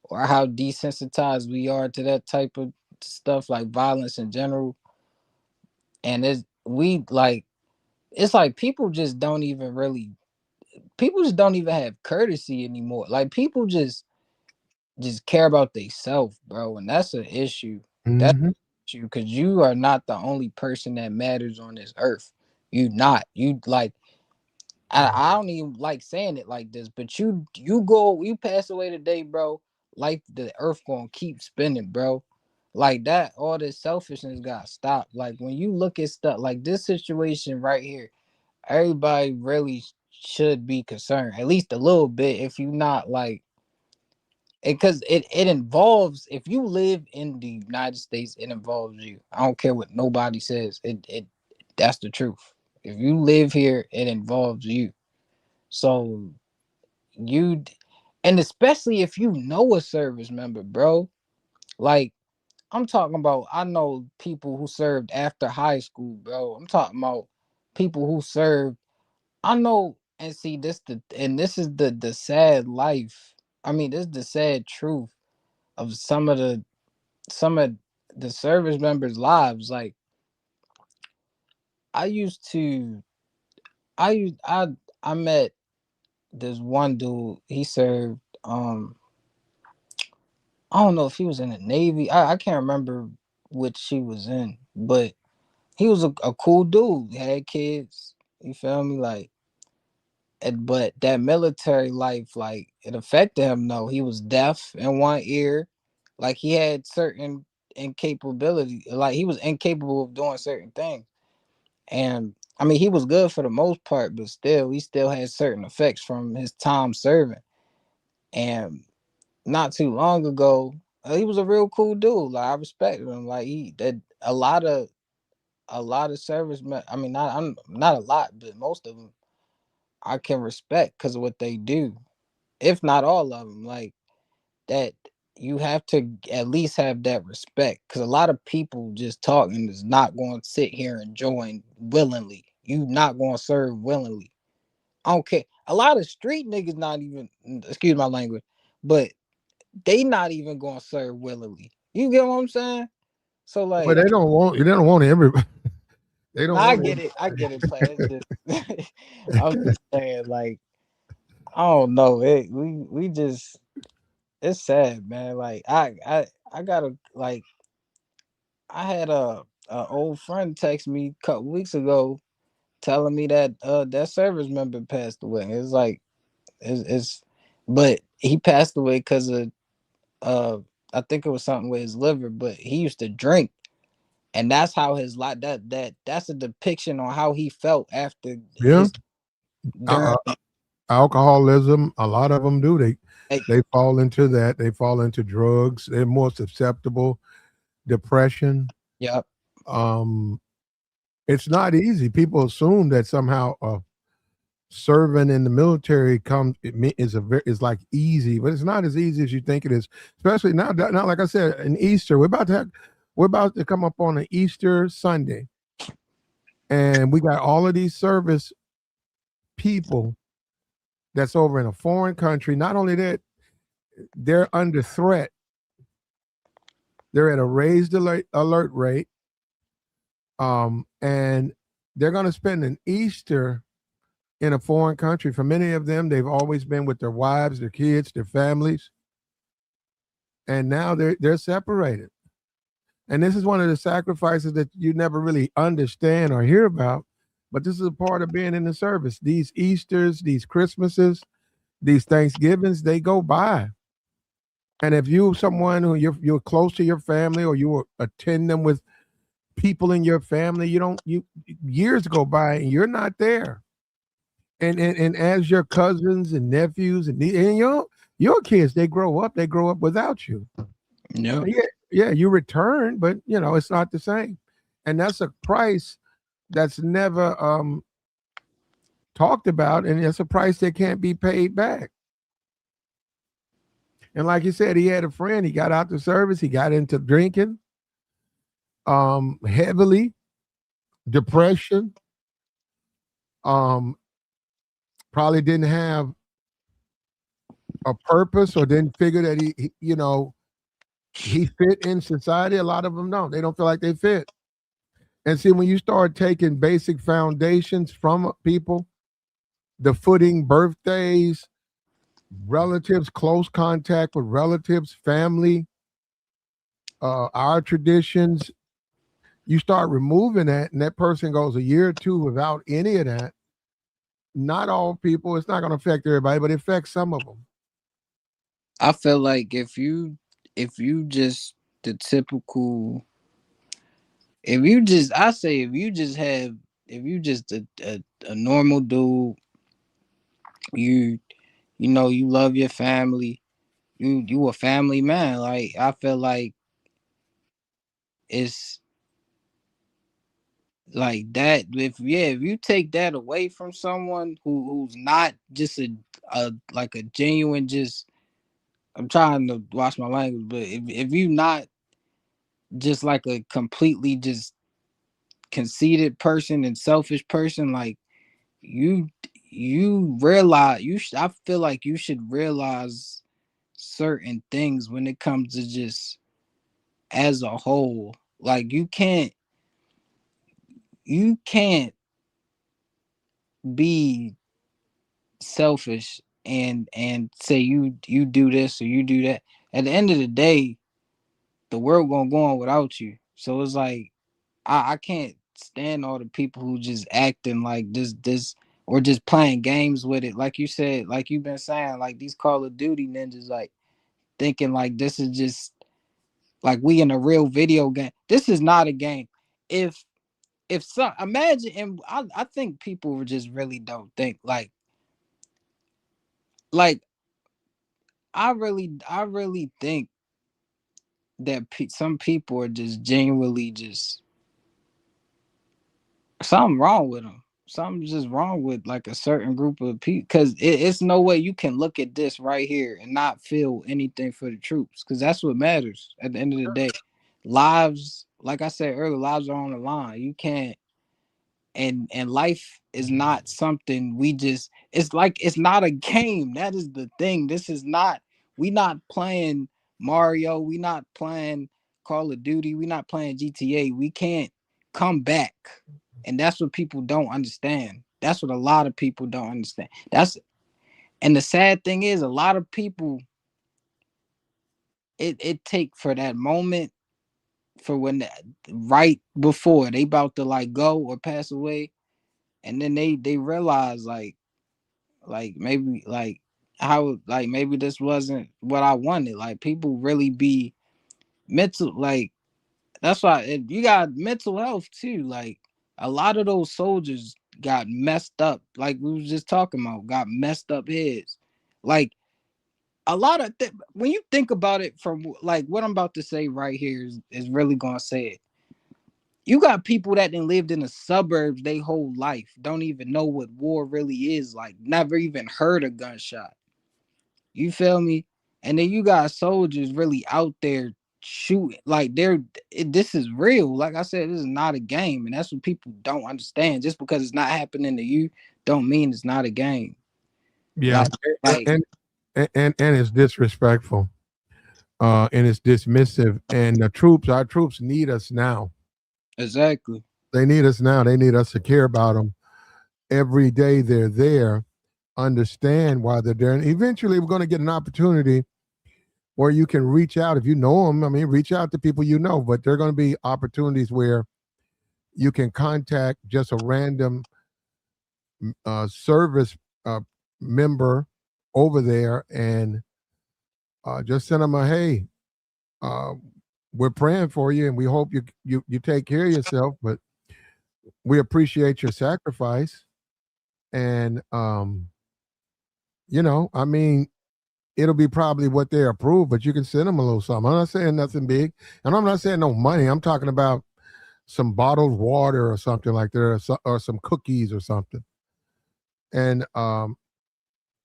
or how desensitized we are to that type of stuff, like violence in general. And it's like people just don't even have courtesy anymore. Like people just care about themselves, bro, and that's an issue. That's Mm-hmm. an issue because you are not the only person that matters on this earth. You not. You like I don't even like saying it like this, but you pass away today, bro. Life the earth gonna keep spinning, bro. Like that, all this selfishness got stopped. Like when you look at stuff like this situation right here, everybody really should be concerned, at least a little bit, if you not like because it involves if you live in the United States, it involves you. I don't care what nobody says. It That's the truth. If you live here, it involves you. So you, and especially if you know a service member, bro. Like I'm talking about, I know people who served after high school, bro. I'm talking about people who served. I know, and see this is the sad life. I mean, this is the sad truth of some of the service members' lives. Like I used to, I used I met this one dude. He served. I don't know if he was in the Navy. I can't remember which he was in, but he was a cool dude. He had kids. You feel me? Like, but that military life, like, it affected him. No, he was deaf in one ear. Like, he had certain incapability. Like, he was incapable of doing certain things. And I mean, he was good for the most part, but still, he still had certain effects from his time serving. And not too long ago, he was a real cool dude. Like I respected him. Like he that a lot of servicemen. I mean, not a lot, but most of them I can respect because of what they do. If not all of them, like that, you have to at least have that respect. Because a lot of people just talking is not going to sit here and join willingly. You not going to serve willingly. I don't care. A lot of street niggas not even. Excuse my language, but they not even gonna serve willingly. You get what I'm saying? So But like, they don't want. They don't want everybody. They don't I want get it. I get it, play. It's just I'm just saying, like, I don't know. We just, it's sad, man. Like I gotta, like, I had a old friend text me a couple weeks ago telling me that that service member passed away. It's like it's but he passed away because of uh I think it was something with his liver, but he used to drink. And that's how his life, that's a depiction on how he felt after Yeah. his during Uh, alcoholism. A lot of them do. like, They fall into that. They fall into drugs. They're more susceptible. Depression. yeah, Um, it's not easy. People assume that somehow serving in the military is like easy, but it's not as easy as you think it is. Especially now, like I said, in Easter, we're about to come up on an Easter Sunday, and we got all of these service people that's over in a foreign country. Not only that, they're under threat. They're at a raised alert rate, and they're going to spend an Easter in a foreign country. For many of them, they've always been with their wives, their kids, their families, and now they're separated. And this is one of the sacrifices that you never really understand or hear about. But this is a part of being in the service. These Easters, these Christmases, these Thanksgivings, they go by. And if you someone who you're close to your family or you attend them with people in your family, you don't you years go by and you're not there. And as your cousins and nephews and your kids, they grow up without you. yeah. Yeah, yeah, you return, but it's not the same. And that's a price that's never talked about, and it's a price that can't be paid back. And like you said, he had a friend, he got out the service, he got into drinking, heavily, depression, um, probably didn't have a purpose or didn't figure that he fit in society. A lot of them don't. They don't feel like they fit. And see, when you start taking basic foundations from people, the footing, birthdays, relatives, close contact with relatives, family, our traditions, you start removing that, and that person goes a year or two without any of that. Not all people, it's not going to affect everybody, but it affects some of them. I feel like if you just the typical, if you just I say if you just a normal dude, you you love your family, you a family man. Like I feel like it's like that. If you take that away from someone who's not just a like a genuine, just, I'm trying to watch my language, but if you not just like a completely just conceited person and selfish person, like you you realize I feel like you should realize certain things when it comes to just as a whole. Like you can't be selfish and say you do this or you do that. At the end of the day, the world gonna go on without you. So it's like I can't stand all the people who just acting like this or just playing games with it. Like you said, like you've been saying, like these Call of Duty ninjas, like thinking like this is just like we in a real video game. This is not a game. If some imagine, and I think people just really don't think like I really think that some people are just genuinely just something wrong with them. Something's just wrong with like a certain group of people, because it's no way you can look at this right here and not feel anything for the troops, because that's what matters at the end of the day. Lives, like I said earlier, lives are on the line. You can't, and life is not something we just, it's like it's not a game. That is the thing. This is not, we not playing Mario, we not playing Call of Duty, we not playing GTA. We can't come back. And that's what people don't understand. That's what a lot of people don't understand. That's, and the sad thing is, a lot of people, it take for that moment, for when right before they about to like go or pass away, and then they realize like maybe like how, like maybe this wasn't what I wanted. Like people really be mental, like that's why you got mental health too. Like a lot of those soldiers got messed up, like we was just talking about, got messed up heads. Like a lot of when you think about it, from like what I'm about to say right here is really gonna say it. You got people that then lived in the suburbs their whole life, don't even know what war really is, like never even heard a gunshot. You feel me? And then you got soldiers really out there shooting, like this is real. Like I said, this is not a game, and that's what people don't understand. Just because it's not happening to you, don't mean it's not a game. Yeah, Like, like and it's disrespectful, and it's dismissive. And our troops need us now. exactly. They need us now. They need us to care about them every day. They're there. Understand why they're there, and eventually we're going to get an opportunity where you can reach out if you know them. I mean, reach out to people you know, but there are going to be opportunities where you can contact just a random service uh, member over there and just send them a hey. Uh, we're praying for you, and we hope you take care of yourself. But we appreciate your sacrifice, and I mean, it'll be probably what they approve, but you can send them a little something. I'm not saying nothing big, and I'm not saying no money. I'm talking about some bottled water or something like that, or some cookies or something. And a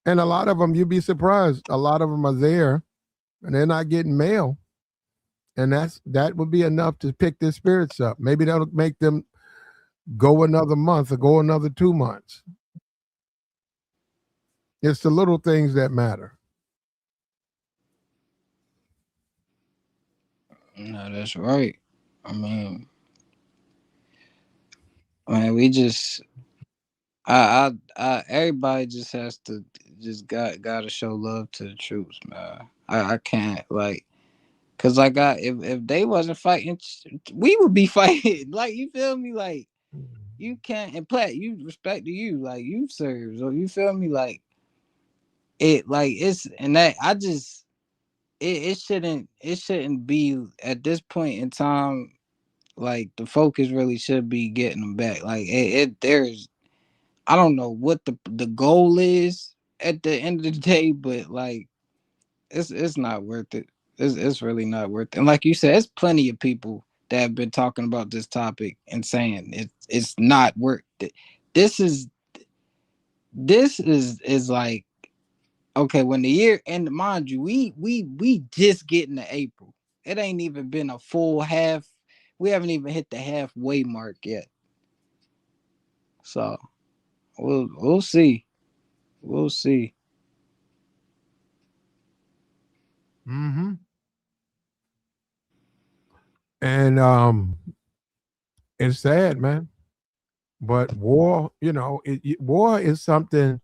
lot of them, you'd be surprised. A lot of them are there, and they're not getting mail, and that would be enough to pick their spirits up. Maybe that'll make them go another month or go another 2 months. It's the little things that matter. No, that's right. I mean, man, we just everybody just has to just gotta show love to the troops, man. I can't like, cause like if they wasn't fighting, we would be fighting. Like you feel me? Like you can't, and Platt, you respect to you, like you serve, so you feel me? Like it's, and that I just it shouldn't be at this point in time. Like the focus really should be getting them back. Like there's, I don't know what the goal is at the end of the day, but like it's not worth it. It's really not worth it. And like you said, it's plenty of people that have been talking about this topic and saying it's not work. This is like, okay, when the year, and mind you, we just getting to April. It ain't even been a full half. We haven't even hit the halfway mark yet. So we'll see. We'll see. Mm-hmm. And it's sad, man. But war, war is something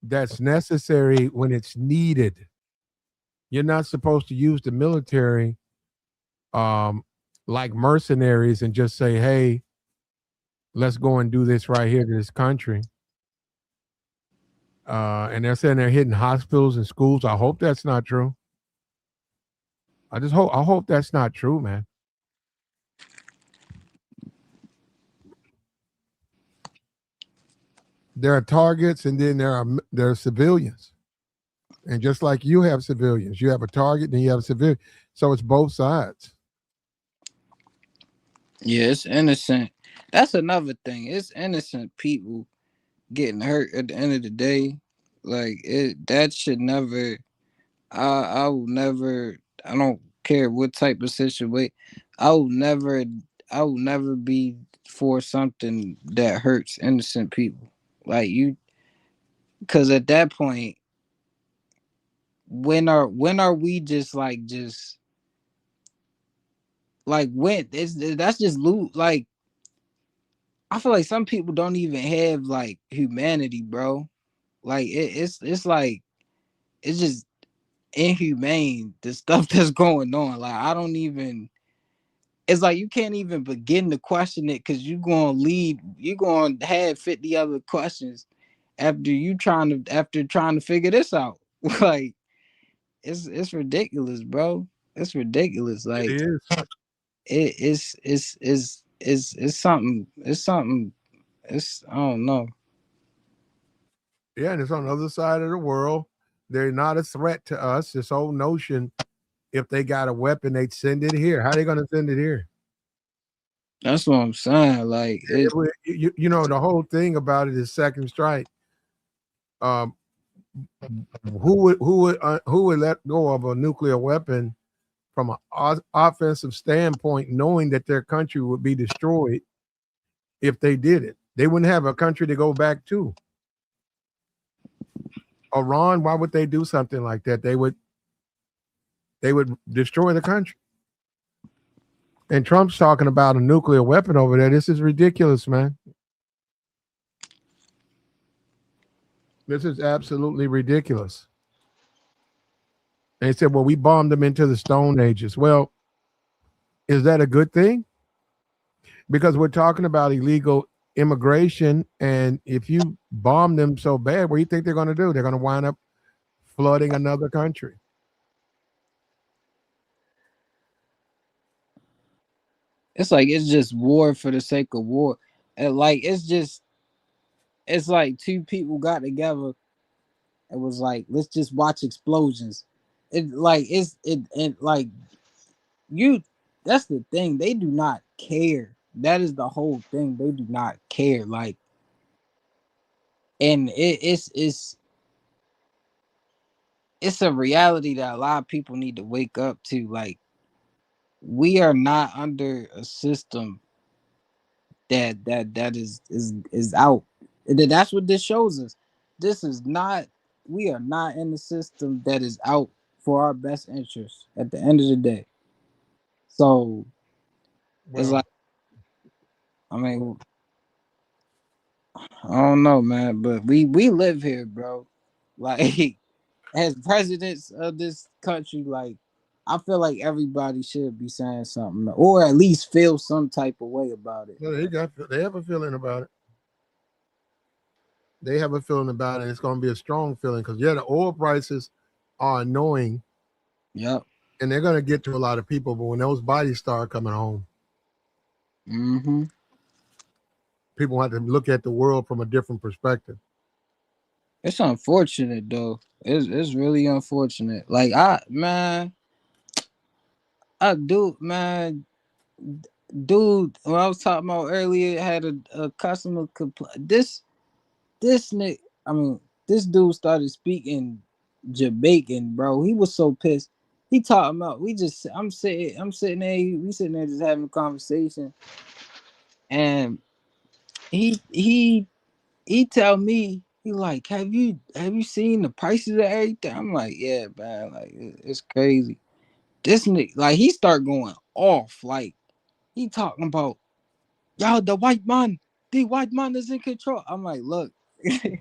that's necessary when it's needed. You're not supposed to use the military like mercenaries and just say, hey, let's go and do this right here to this country. And they're saying they're hitting hospitals and schools. I hope that's not true. I hope that's not true, man. There are targets and then there are civilians. And just like you have civilians, you have a target and you have a civilian. So it's both sides. Yeah, it's innocent. That's another thing. It's innocent people getting hurt at the end of the day. Like that should never. I will never. I don't care what type of situation. I will never. I will never be for something that hurts innocent people. Like you, because at that point, when are we just like when that's just loot. Like I feel like some people don't even have like humanity, bro. Like it's like it's just inhumane the stuff that's going on. Like I don't even. It's like you can't even begin to question it because you're gonna have 50 other questions after trying to figure this out. Like it's ridiculous, bro. It's ridiculous. It Like is. it's something. It's something. It's I don't know. Yeah, and it's on the other side of the world. They're not a threat to us. This whole notion, if they got a weapon, they'd send it here. How are they going to send it here? That's what I'm saying. Like The whole thing about it is second strike. Um, who would let go of a nuclear weapon from an offensive standpoint, knowing that their country would be destroyed if they did it? They wouldn't have a country to go back to. Iran, why would they do something like that? They would destroy the country. And Trump's talking about a nuclear weapon over there. This is ridiculous, man. This is absolutely ridiculous. And he said, well, we bombed them into the Stone Ages. Well, is that a good thing? Because we're talking about illegal immigration. And if you bomb them so bad, what do you think they're going to do? They're going to wind up flooding another country. it's like it's just war for the sake of war. And like it's like two people got together. It was like let's just watch explosions. It like it's it and like you. That's the thing. They do not care. That is the whole thing. They do not care. Like, and it's a reality that a lot of people need to wake up to. Like, we are not under a system that is out. And then that's what this shows us. This is not. We are not in the system that is out for our best interest. At the end of the day, so it's Well, like I mean I don't know, man, but we live here, bro. Like as presidents of this country, like I feel like everybody should be saying something, or at least feel some type of way about it. they have a feeling about it. They have a feeling about it. It's going to be a strong feeling because, yeah, the oil prices are annoying Yep. and they're going to get to a lot of people. But when those bodies start coming home, Mm-hmm. people have to look at the world from a different perspective. It's unfortunate though. It's really unfortunate. Like I do, man. dude, what I was talking about earlier had a customer complain. This Nick, I mean, this dude started speaking Jamaican, bro. He was so pissed. He talking about I'm sitting there, we sitting there just having a conversation, and he tell me, he like, have you seen the prices of everything? I'm like, yeah, man, like it's crazy. This nigga, like, he start going off, like he talking about, y'all, the white man is in control. I'm like, look, I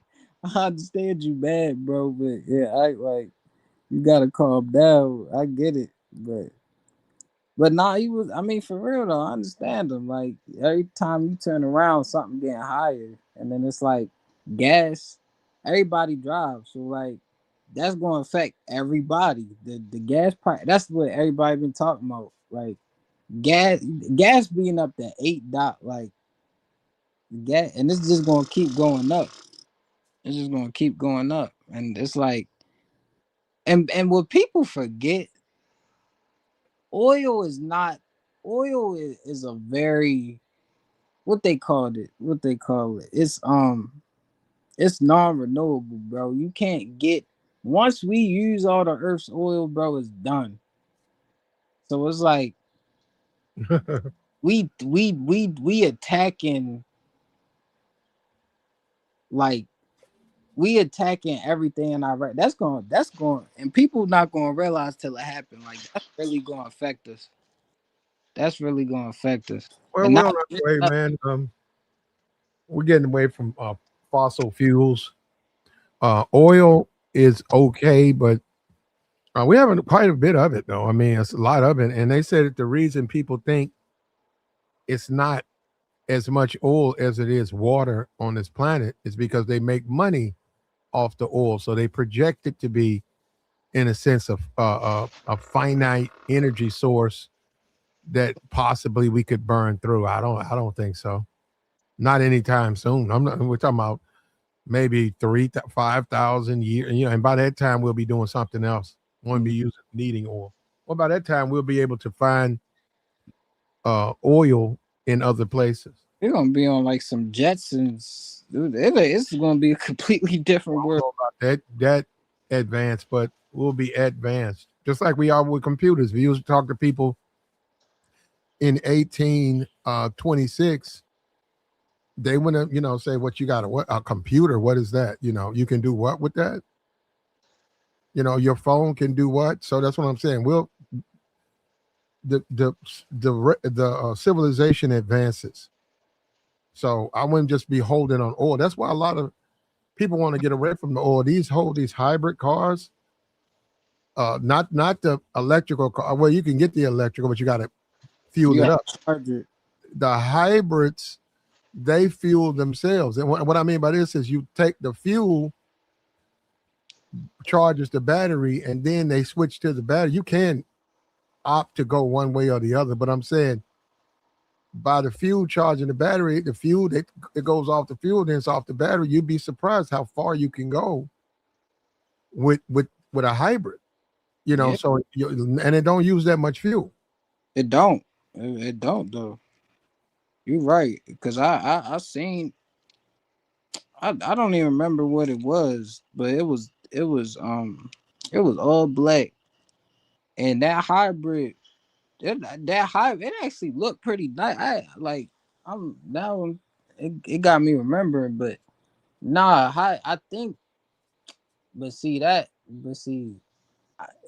understand you bad, bro, but yeah, I like, you gotta calm down. I get it, but nah, he was. I mean, for real though, I understand him. Like every time you turn around, something getting higher, and then it's like gas. Everybody drives, so like that's going to affect everybody. The gas price. That's what everybody been talking about. Like gas being up to $8. Like gas, and it's just going to keep going up. It's just going to keep going up, and it's like, and what people forget, oil is not. Oil is a very, what they call it, it's non-renewable, bro. You can't get, once we use all the earth's oil, bro, it's done. So it's like we attacking, like we attacking everything in our right. That's going and people not going to realize till it happen. Like that's really going to affect us. That's really going to affect us. Well, And we're not on our way, man. We're getting away from fossil fuels. Oil is okay, but we have quite a bit of it, though. I mean, it's a lot of it. And they said that the reason people think it's not as much oil as it is water on this planet is because they make money off the oil. So they project it to be, in a sense, of a finite energy source that possibly we could burn through. I don't think so. Not anytime soon. I'm not. We're talking about maybe 5,000 years. And by that time we'll be doing something else. Won't be needing oil. Well, by that time we'll be able to find oil in other places. we're gonna be on like some Jetsons, dude. It's gonna be a completely different I don't world. know about that advanced, but we'll be advanced. Just like we are with computers. We used to talk to people in 1826. They want to, say what you got, a computer. What is that? You can do what with that? Your phone can do what? So that's what I'm saying. The civilization advances. So I wouldn't just be holding on oil. That's why a lot of people want to get away from the oil. These hybrid cars, not the electrical car. Well, you can get the electrical, but you got to fuel You it got up. to charge it. The hybrids, they fuel themselves. And what I mean by this is you take the fuel, charges the battery, and then they switch to the battery. You can opt to go one way or the other, but I'm saying by the fuel charging the battery, the fuel it goes off the fuel, then it's off the battery. You'd be surprised how far you can go with a hybrid. Yeah, So and it don't use that much fuel. it don't. It don't though. You're right. Cause I seen, I don't even remember what it was, but it was all black, and that hybrid it actually looked pretty nice. I like, I'm now it got me remembering, but nah, I think, but see, it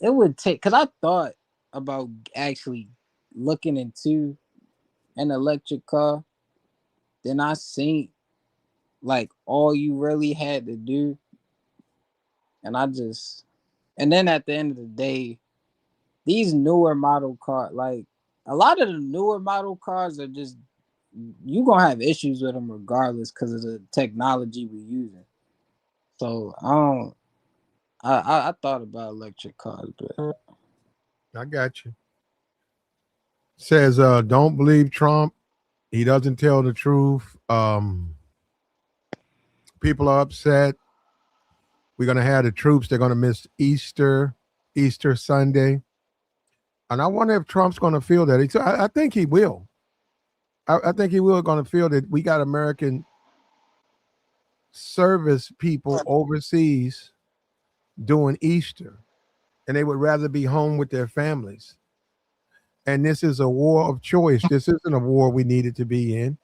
would take, because I thought about actually looking into an electric car. Then I seen like all you really had to do, and and then at the end of the day, these newer model cars, like a lot of the newer model cars are just, you gonna have issues with them regardless because of the technology we're using. So I don't. I thought about electric cars, but I got you. Says don't believe Trump. He doesn't tell the truth. People are upset. We're gonna have the troops. They're gonna miss Easter Sunday. And I wonder if Trump's going to feel that. I think he will. I think he will going to feel that we got American service people overseas doing Easter, and they would rather be home with their families. And this is a war of choice. This isn't a war we needed to be in.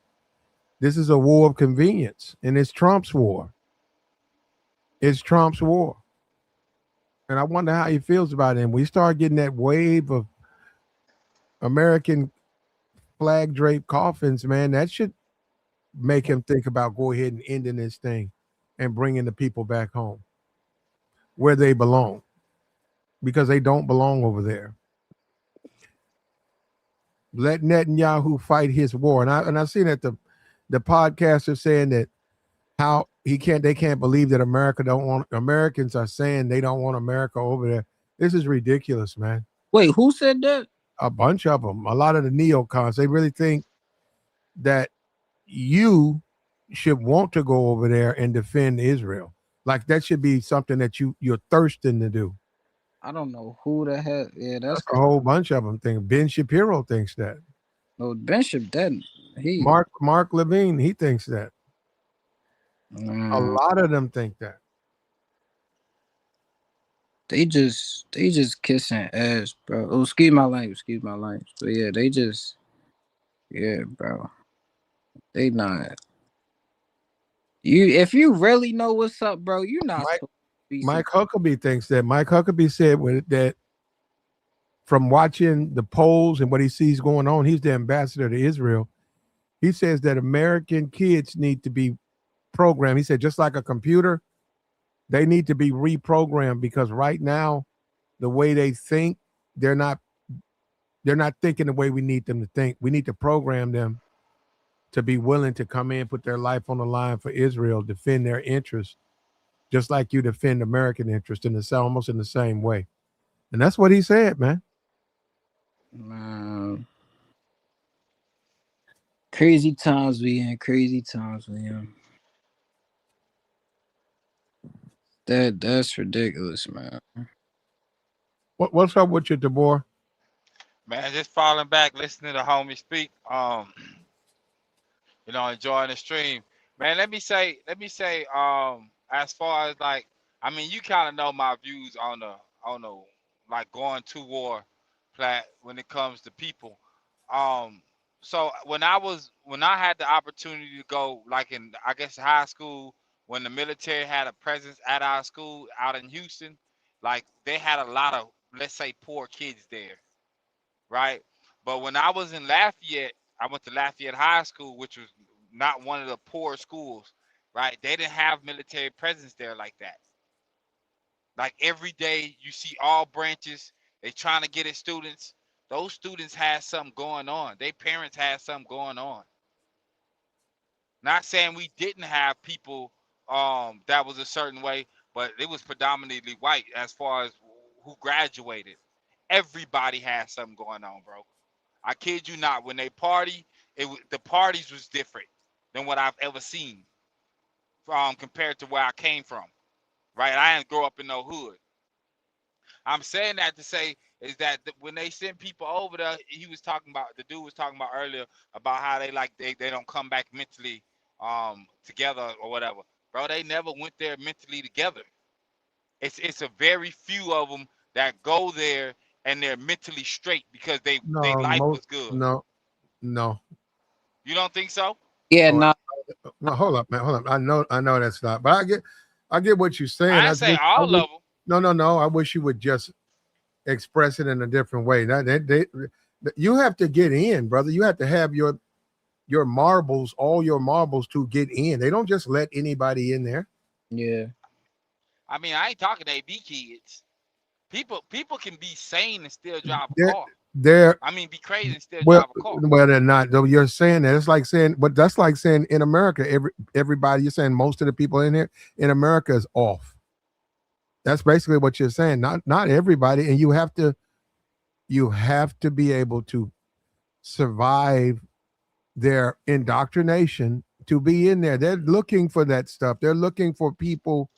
This is a war of convenience, and it's Trump's war. It's Trump's war. And I wonder how he feels about it. And we start getting that wave of American flag draped coffins, man, that should make him think about go ahead and ending this thing and bringing the people back home where they belong, because they don't belong over there. Let Netanyahu fight his war. And I seen that the podcaster saying that how they can't believe that Americans are saying they don't want America over there. This is ridiculous, man. Wait, who said that? A bunch of them. A lot of the neocons, they really think that you should want to go over there and defend Israel. Like that should be something that you're thirsting to do. I don't know who the hell. Yeah, that's a whole bunch of them think. Ben Shapiro thinks that. No, Bishop didn't. He Mark Levine, he thinks that. A lot of them think that. They just kissing ass, bro. Oh, excuse my language. But yeah, bro. They not. If you really know what's up, bro, you're not. Mike Huckabee thinks that. Mike Huckabee said that from watching the polls and what he sees going on, he's the ambassador to Israel. He says that American kids need to be programmed. He said just like a computer, they need to be reprogrammed, because right now, the way they think, they're not thinking the way we need them to think. We need to program them to be willing to come in, put their life on the line for Israel, defend their interests, just like you defend American interests almost in the same way. And that's what he said, man. Crazy times we in. That's ridiculous, man. What's up with you, DeBoer? Man, just falling back, listening to homie speak. Enjoying the stream. Man, let me say, as far as like, I mean, you kind of know my views on the like going to war when it comes to people. So when I had the opportunity to go, like in, I guess, high school, when the military had a presence at our school out in Houston, like they had a lot of, let's say, poor kids there, right? But when I was in Lafayette, I went to Lafayette High School, which was not one of the poor schools, right? They didn't have military presence there like that. Like every day you see all branches, they trying to get at students. Those students had something going on. Their parents had something going on. Not saying we didn't have people that was a certain way, but it was predominantly white as far as who graduated. Everybody had something going on, bro. I kid you not. When they party, the parties was different than what I've ever seen compared to where I came from, right? I didn't grow up in no hood. I'm saying that to say is that when they send people over there, the dude was talking about earlier about how they don't come back mentally together or whatever. Bro, they never went there mentally together. It's a very few of them that go there and they're mentally straight because their life was good. No. You don't think so? Yeah, no. Hold up, man. Hold up. I know that's not. But I get what you're saying. I say all of them. No. I wish you would just express it in a different way. You have to get in, brother. You have to have your marbles, all your marbles, to get in. They don't just let anybody in there. Yeah. I mean, I ain't talking AB kids. People can be sane and still drive a car. Be crazy and still drive a car. Well, they're not. Though you're saying that. It's like saying, but that's like saying in America, everybody. You're saying most of the people in here in America is off. That's basically what you're saying. Not everybody, and you have to be able to survive their indoctrination to be in there. They're looking for that stuff. They're looking for people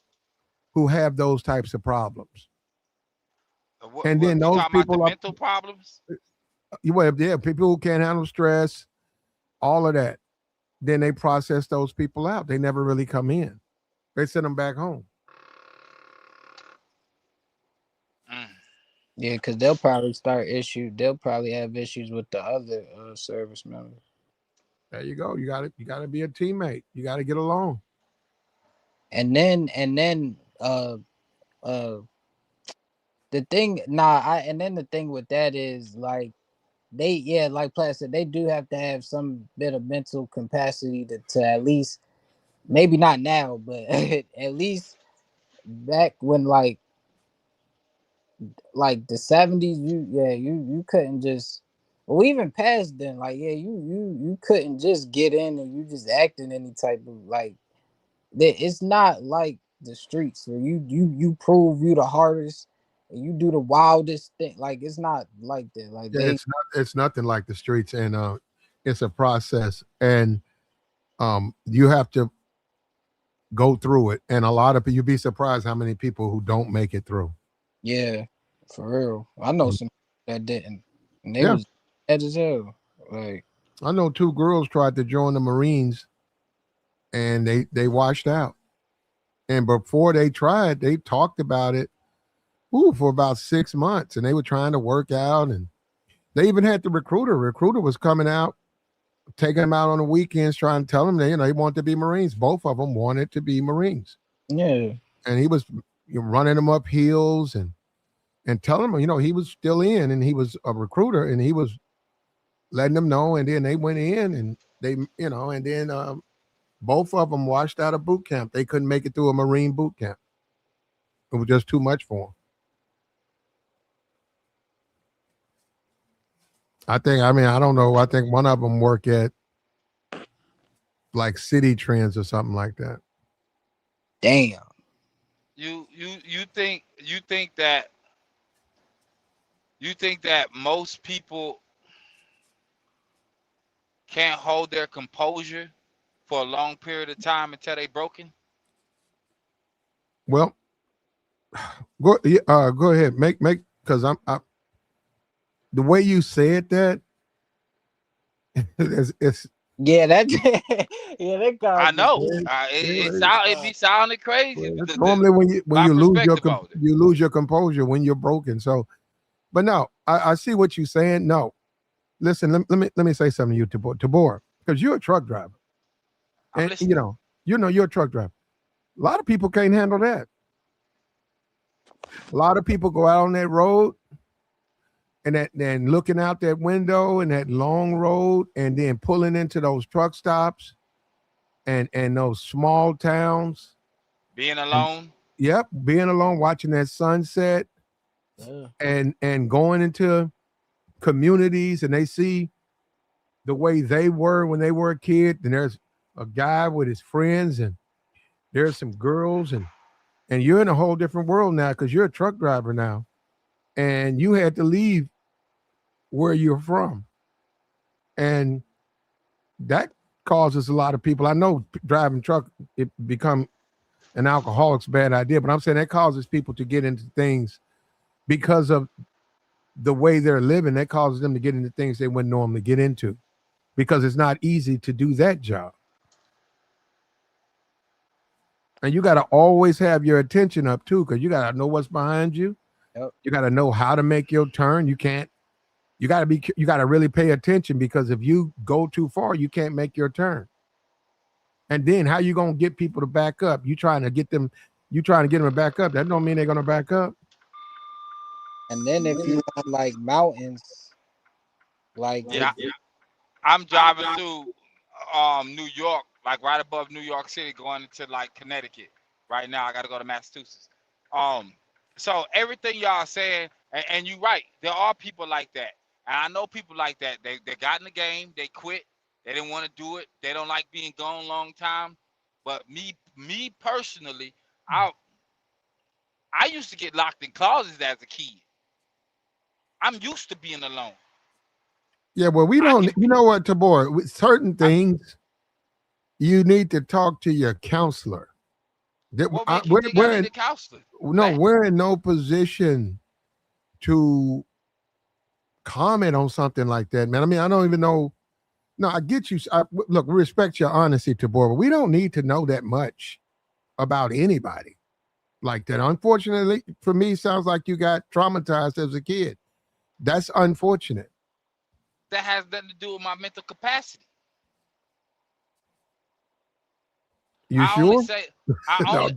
who have those types of problems. And then you those talking about the people are, mental problems? yeah, people who can't handle stress, all of that. Then they process those people out. They never really come in. They send them back home. Mm. Yeah, because they'll probably start issues. They'll probably have issues with the other service members. There you go. You got to be a teammate. You got to get along. And then uh the thing and then the thing with that is like like Platt said, they do have to have some bit of mental capacity to at least, maybe not now, but at least back when like the 70s, you couldn't just, or even past then, like you couldn't just get in and you just act in any type of like it's not like the streets where you prove you the hardest and you do the wildest thing. Like it's not like that. Like Yeah, they it's nothing like the streets, and it's a process, and you have to go through it. And a lot of you'd be surprised how many people who don't make it through. Yeah, for real. I know Mm. some that didn't, and they Yeah, was bad as hell. Like, I know 2 girls tried to join the Marines, and they washed out. And before they tried, they talked about it for about 6 months, and they were trying to work out, and they even had the recruiter. Recruiter was coming out, taking them out on the weekends, trying to tell them they wanted to be Marines. Both of them wanted to be Marines, yeah, and he was running them up hills and telling them, he was still in, and he was a recruiter, and he was letting them know. And then they went in, and they, and then both of them washed out of boot camp. They couldn't make it through a Marine boot camp. It was just too much for them. I don't know. I think one of them work at like City Trends or something like that. damn. You think that most people can't hold their composure for a long period of time until they broken? Well, go ahead. Make because the way you said that it's Yeah, that yeah, that I got me. know. It be sounding crazy. normally when My you perspective on it. you lose your composure when you're broken. So, but no, I see what you're saying. No, listen, let me say something to you, Tabor, because you're a truck driver, I'm and listening. you're a truck driver. A lot of people can't handle that. A lot of people go out on that road and then looking out that window and that long road and then pulling into those truck stops and those small towns. Being And, alone. yep, being alone, watching that sunset Yeah. and going into communities, and they see the way they were when they were a kid. And there's a guy with his friends, and there's some girls, and you're in a whole different world now because you're a truck driver now, and you had to leave where you're from, and that causes a lot of people. I know driving truck, it become an alcoholic's bad idea, but I'm saying that causes people to get into things because of the way they're living. That causes them to get into things they wouldn't normally get into because it's not easy to do that job. And you got to always have your attention up too, because you got to know what's behind you. Yep. You got to know how to make your turn. You got to really pay attention, because if you go too far, you can't make your turn. And then how you going to get people to back up? You trying to get them to back up. That don't mean they're going to back up. And then if you on like mountains, like Yeah. I'm driving through New York, like right above New York City, going into like Connecticut. Right now, I got to go to Massachusetts. So everything y'all saying, and you're right, there are people like that, and I know people like that. They got in the game, they quit, they didn't want to do it, they don't like being gone a long time. But me personally, I used to get locked in closets as a kid. I'm used to being alone. Yeah, well, we don't. You know what, Tabor? With certain things, you need to talk to your counselor. What make you think I need a counselor? No, we're in no position to comment on something like that, man. I mean, I don't even know. No, I get you. Look, we respect your honesty, Tabor, but we don't need to know that much about anybody like that. Unfortunately, for me, sounds like you got traumatized as a kid. That's unfortunate. That has nothing to do with my mental capacity. You I only sure? say No,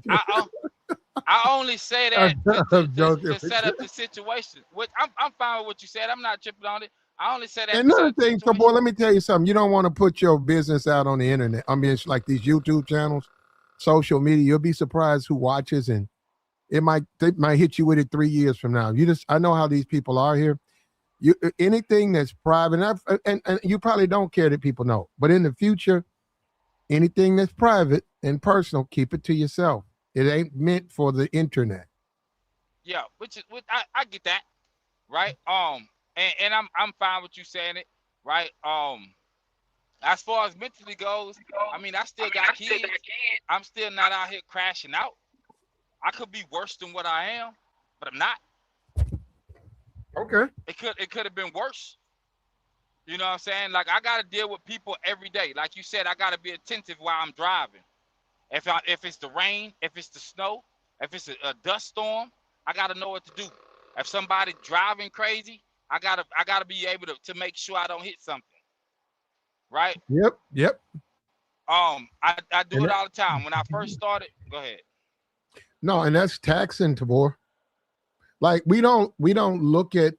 I only say that to set up the situation. Which I'm fine with what you said. I'm not tripping on it. I only say that. Another thing, so boy, let me tell you something. You don't want to put your business out on the internet. I mean, it's like these YouTube channels, social media. You'll be surprised who watches, and they might hit you with it 3 years from now. I know how these people are here. Anything that's private, and you probably don't care that people know, but in the future, anything that's private and personal, keep it to yourself. It ain't meant for the internet. Yeah, which I get that, right? And I'm fine with you saying it, right? As far as mentally goes, I mean, I still got kids. I'm still not out here crashing out. I could be worse than what I am, but I'm not. Okay. It could have been worse. You know what I'm saying? Like, I got to deal with people every day. Like you said, I got to be attentive while I'm driving. If it's the rain, if it's the snow, if it's a dust storm, I got to know what to do. If somebody driving crazy, I gotta be able to make sure I don't hit something. Right? Yep. I do it all the time. When I first started, go ahead. No, and that's taxing, Tabor. Like we don't look at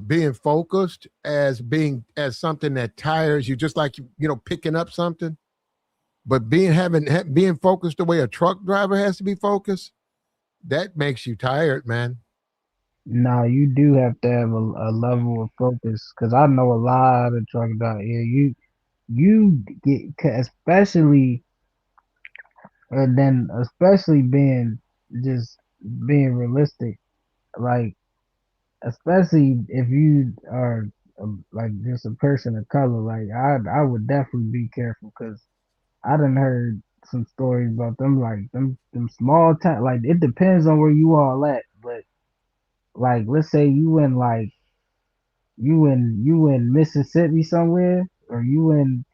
being focused as something that tires you, just like picking up something. But being focused the way a truck driver has to be focused, that makes you tired, man. No, you do have to have a level of focus, because I know a lot of truck drivers here. You get, especially, and then especially being realistic, like, especially if you are like just a person of color. Like, I would definitely be careful, because I done heard some stories about them, like them small town. Like, it depends on where you all at, but like, let's say you in Mississippi somewhere, or you in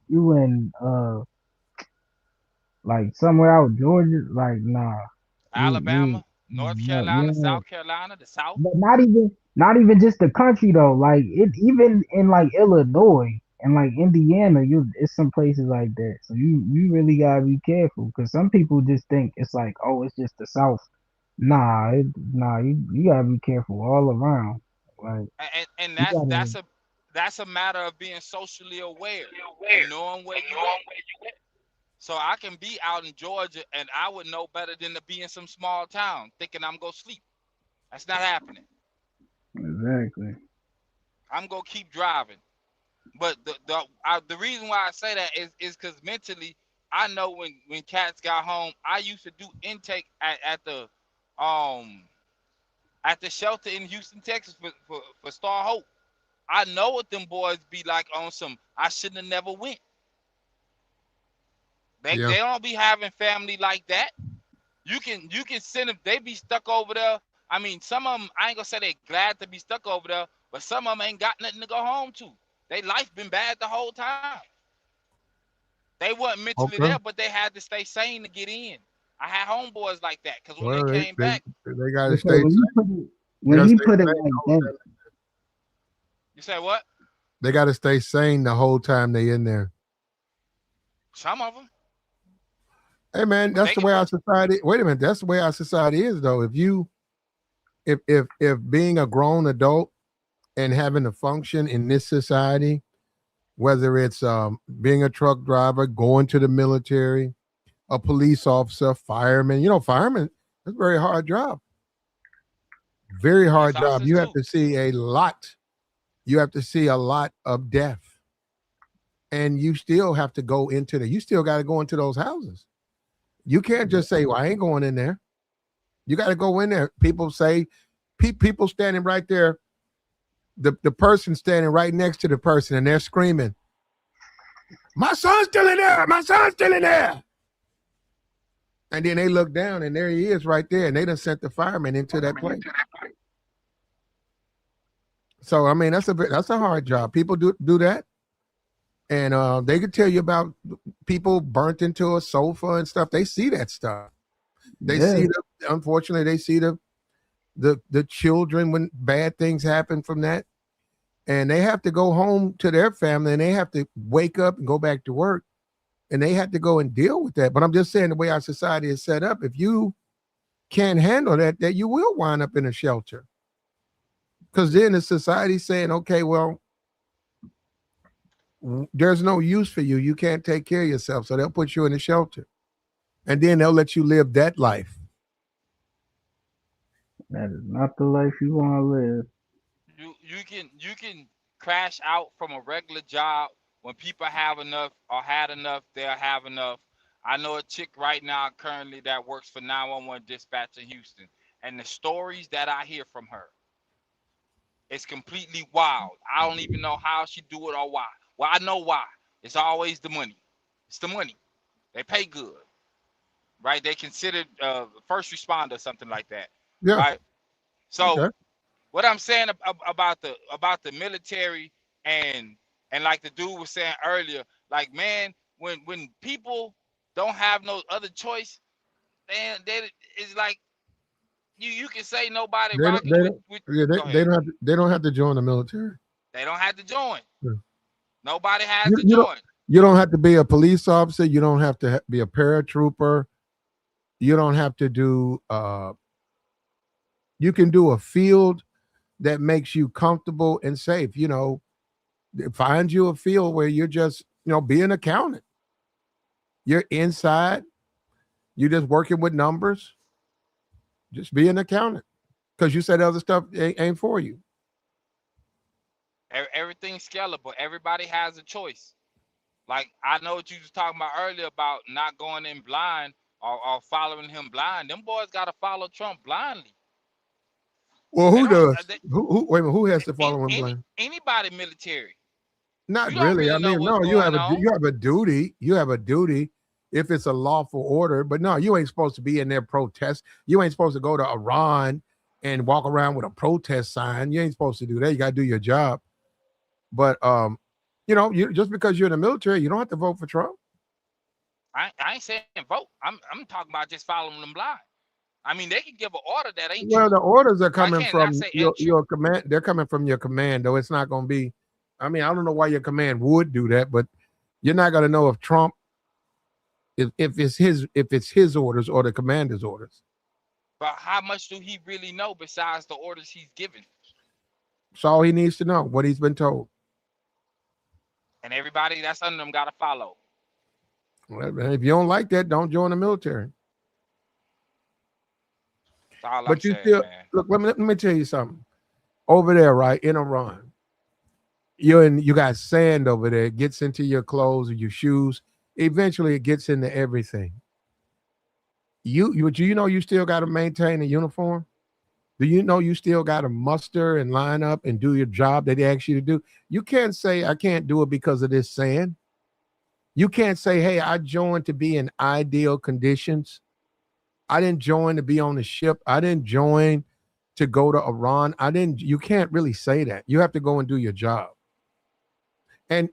like somewhere out Georgia. Like, nah, Alabama, North Carolina, yeah. South Carolina, the South. But not even just the country though. Like, it even in like Illinois and like Indiana, it's some places like that. So you really gotta be careful, because some people just think it's like, oh, it's just the South. Nah, you gotta be careful all around. Like, And you gotta. that's a matter of being socially aware and knowing where you at. So I can be out in Georgia and I would know better than to be in some small town thinking I'm gonna sleep. That's not happening. Exactly. I'm gonna keep driving. But the reason why I say that is because mentally, I know when cats got home, I used to do intake at the shelter in Houston, Texas for Star Hope. I know what them boys be like on some. I shouldn't have never went. They don't be having family like that. You can send them. They be stuck over there. I mean, some of them, I ain't gonna say they glad to be stuck over there, but some of them ain't got nothing to go home to. They life been bad the whole time. They wasn't mentally there, but they had to stay sane to get in. I had homeboys like that, because when they came back, they got to Okay, stay. when you put it like that, you say what? They got to stay sane the whole time they in there. Some of them. Hey man, that's the way our society. Wait a minute, that's the way our society is, though. If being a grown adult and having to function in this society, whether it's being a truck driver, going to the military, a police officer, fireman, fireman, that's a very hard job. Very hard job. You have to see a lot. You have to see a lot of death. And you still have to go you still got to go into those houses. You can't just say, well, I ain't going in there. You got to go in there. People say, people standing right there, the person standing right next to the person, and they're screaming, my son's still in there. My son's still in there. And then they look down, and there he is right there. And they done sent the fireman into that place. So I mean, that's a hard job. People do that, and they could tell you about people burnt into a sofa and stuff. They see that stuff. They see unfortunately, they see the children when bad things happen from that, and they have to go home to their family, and they have to wake up and go back to work, and they have to go and deal with that. But I'm just saying the way our society is set up, if you can't handle that you will wind up in a shelter. Because then the society's saying, okay, well, there's no use for you. You can't take care of yourself. So they'll put you in a shelter. And then they'll let you live that life. That is not the life you want to live. You can crash out from a regular job when people have enough or had enough, they'll have enough. I know a chick right now currently that works for 911 dispatch in Houston. And the stories that I hear from her, it's completely wild. I don't even know how she do it or why. Well, I know why. It's always the money. It's the money. They pay good, right? They considered first responder, something like that, Yeah. right? So Okay. what I'm saying about the military and like the dude was saying earlier, like, man, when people don't have no other choice, then it's like you can say nobody They don't, rocking they with. don't, yeah, Go ahead. they don't have to join the military. They don't have to join. Yeah. Nobody has to You join. you don't have to be a police officer. You don't have to be a paratrooper. You don't have to do. You can do a field that makes you comfortable and safe. You know, find you a field where you're just, be an accountant. You're inside. You're just working with numbers. Just be an accountant, because you said other stuff ain't for you. Everything's scalable. Everybody has a choice. Like, I know what you was talking about earlier about not going in blind or following him blind. Them boys got to follow Trump blindly. Well, They who don't. does? Who? Wait a minute. Who has to follow him blind? Anybody military. Not You don't really. I really know mean, what's no. You going on. have a duty. You have a duty if it's a lawful order. But no, you ain't supposed to be in there protest. You ain't supposed to go to Iran and walk around with a protest sign. You ain't supposed to do that. You got to do your job. But you just because you're in the military, you don't have to vote for Trump. I ain't saying vote. I'm talking about just following them blind. I mean, they can give an order that ain't true. Well, the orders are coming I from cannot say ain't true. your command. They're coming from your command, though. It's not going to be. I mean, I don't know why your command would do that, but you're not going to know if Trump, if it's his orders or the commander's orders. But how much do he really know besides the orders he's given? That's all he needs to know, what he's been told. And everybody that's under them got to follow. Well, if you don't like that, don't join the military. That's all But I'm you saying, still man. look. Let me tell you something. Over there, right in Iran, you got sand over there. It gets into your clothes or your shoes. Eventually, it gets into everything. You still got to maintain a uniform? Do you know you still got to muster and line up and do your job that they ask you to do? You can't say, I can't do it because of this sand. You can't say, hey, I joined to be in ideal conditions. I didn't join to be on the ship. I didn't join to go to Iran. You can't really say that. You have to go and do your job. And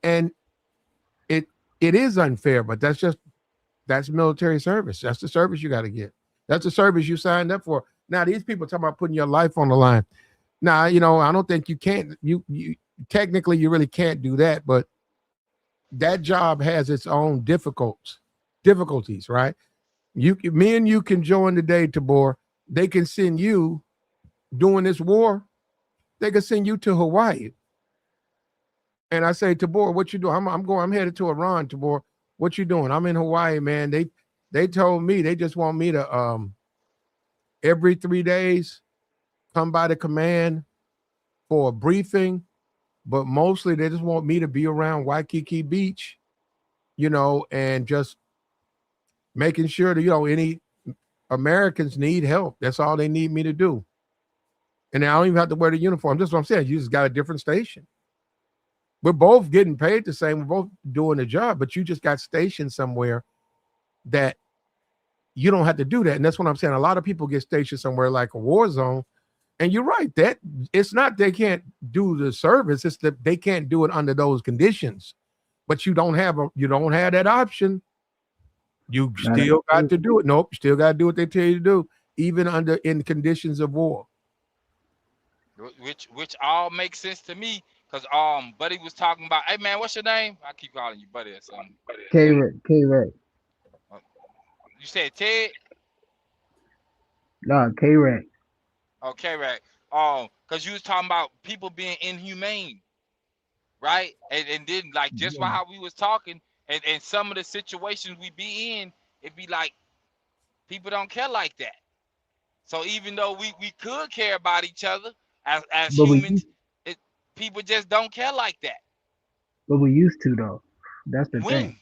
it is unfair, but that's military service. That's the service you got to get. That's the service you signed up for. Now, these people talking about putting your life on the line. Now, I don't think you can't. You technically, you really can't do that, but that job has its own difficulties, right? Me and you can join today, Tabor. They can send you during this war. They can send you to Hawaii. And I say, Tabor, what you doing? I'm headed to Iran, Tabor. What you doing? I'm in Hawaii, man. They told me they just want me to every 3 days come by the command for a briefing, but mostly they just want me to be around Waikiki Beach, and just making sure that any Americans need help. That's all they need me to do. And I don't even have to wear the uniform. That's what I'm saying. You just got a different station. We're both getting paid the same. We're both doing the job, but you just got stationed somewhere that you don't have to do that. And that's what I'm saying. A lot of people get stationed somewhere like a war zone, And you're right, that it's not they can't do the service, it's that they can't do it under those conditions. But you don't have that option. You still got to do it. Nope, you still got to do what they tell you to do, even in conditions of war. Which all makes sense to me, because Buddy was talking about, hey man, what's your name? I keep calling you Buddy or something. K-Rex. You said Ted? No, K-Rex. Okay, right. Because you was talking about people being inhumane, right? And then like just by how we was talking, and some of the situations we be in, it be like people don't care like that. So even though we could care about each other as But humans, people just don't care like that. we used to though. That's the thing.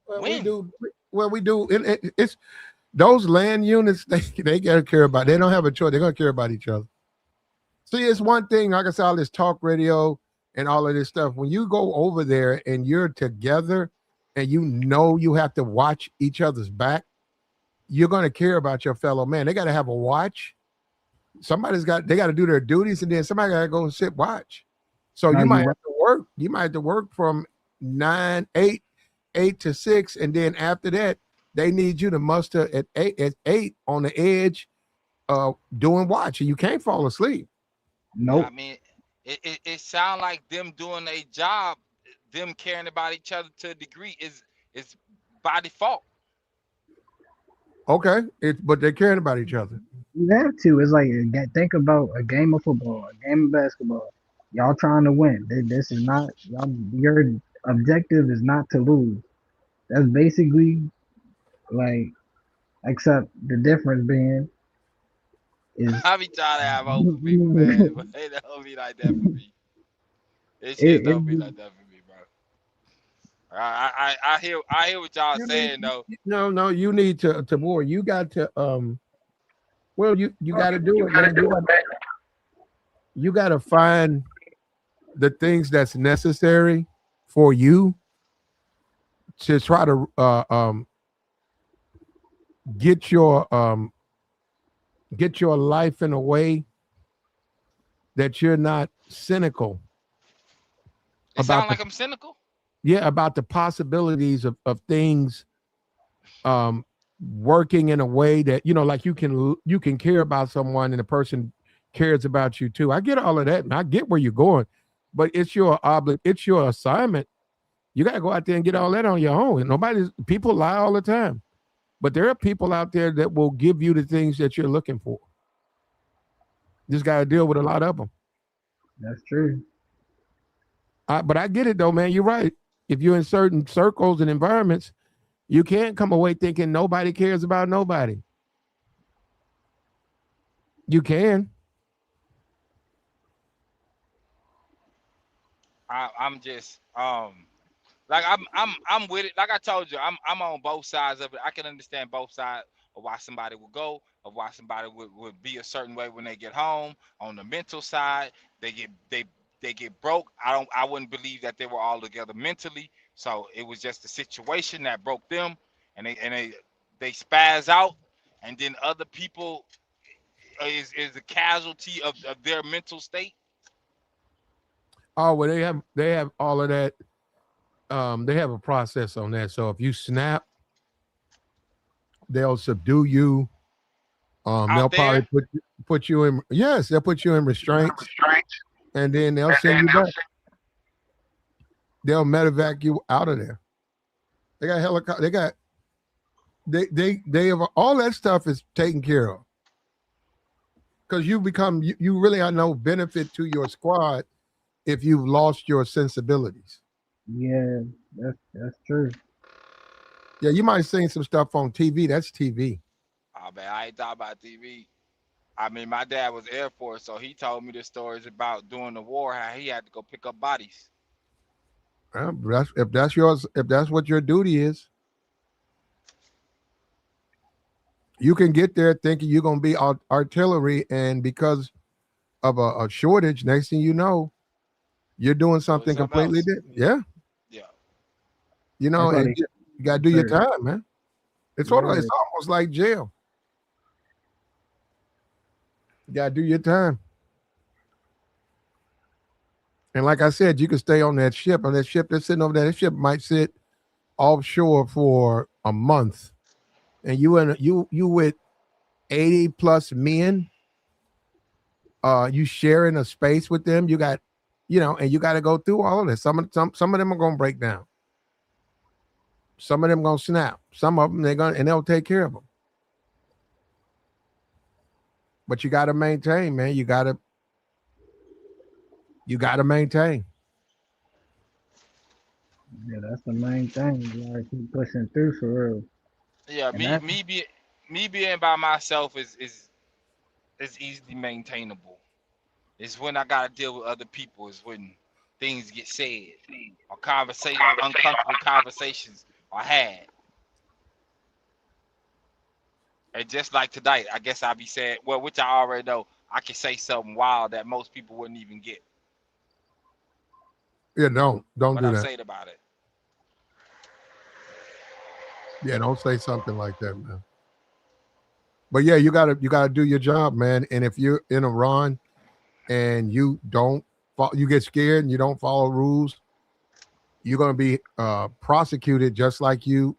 Well, When? we do. Well, we do. It's those land units. They gotta care about. They don't have a choice. They're gonna care about each other. See, it's one thing. Like I said, all this talk radio and all of this stuff. When you go over there and you're together, and you have to watch each other's back, you're gonna care about your fellow man. They got to have a watch. They got to do their duties, and then somebody got to go and sit watch. So you might have to work. You might have to work from 8 to 6, and then after that, they need you to muster at 8 on the edge, doing watch, and you can't fall asleep. Nope. I mean, it sounds like them doing a job, them caring about each other to a degree is by default. Okay, but they're caring about each other. You have to. It's like, think about a game of football, a game of basketball. Y'all trying to win. This is not your objective is not to lose. That's basically like, except the difference being is I be trying to have hope for people, man, but it don't be like that for me. It shit don't be like that for me, bro. I hear what y'all saying though. No, you need to more. You got to well, you got to do it, man. You got to find the things that's necessary for you to try to get your life in a way that you're not cynical. It sounds like I'm cynical. Yeah, about the possibilities of things working in a way that, like you can care about someone and the person cares about you too. I get all of that, and I get where you're going, but it's your assignment. You got to go out there and get all that on your own. People lie all the time, but there are people out there that will give you the things that you're looking for. Just got to deal with a lot of them. That's true. But I get it though, man. You're right. If you're in certain circles and environments, you can't come away thinking nobody cares about nobody. You can. I'm just like I'm with it. Like I told you, I'm on both sides of it. I can understand both sides of why somebody would go, of why somebody would be a certain way when they get home. On the mental side, they get broke. I wouldn't believe that they were all together mentally. So it was just a situation that broke them, and they spaz out, and then other people is a casualty of their mental state. Oh, well, they have all of that. They have a process on that. So if you snap, they'll subdue you. They'll probably put you in. Yes, they'll put you in restraints, and then they'll send you back. They'll medevac you out of there. They got helicopter. They have all that stuff is taken care of, because you really are no benefit to your squad if you've lost your sensibilities. Yeah, that's true. Yeah, you might have seen some stuff on TV. That's TV. Oh man, I ain't talking about TV. I mean, my dad was Air Force, so he told me the stories about during the war how he had to go pick up bodies. If that's what your duty is, you can get there thinking you're going to be artillery, and because of a shortage, next thing you know, you're doing something completely different. Yeah. And you got to do your time, man. It's almost like jail. You gotta do your time. And like I said, you can stay on that ship. On that ship that's sitting over there, that ship might sit offshore for a month, and you with 80 plus men. You sharing a space with them. You got, and you got to go through all of this. Some of them are gonna break down. Some of them gonna snap. Some of them they'll take care of them. But you got to maintain, man. You got to maintain. Yeah, that's the main thing. You gotta keep pushing through for real. Yeah, And that's me being by myself is easily maintainable. It's when I gotta deal with other people is when things get said or uncomfortable conversations are had. And just like tonight, I guess I'll be saying, well, which I already know, I can say something wild that most people wouldn't even get. Yeah, don't What do I'm that. saying about it. Yeah, don't say something like that, man. But yeah, you gotta do your job, man. And if you're in Iran and you get scared and you don't follow rules, you're gonna be prosecuted just like you.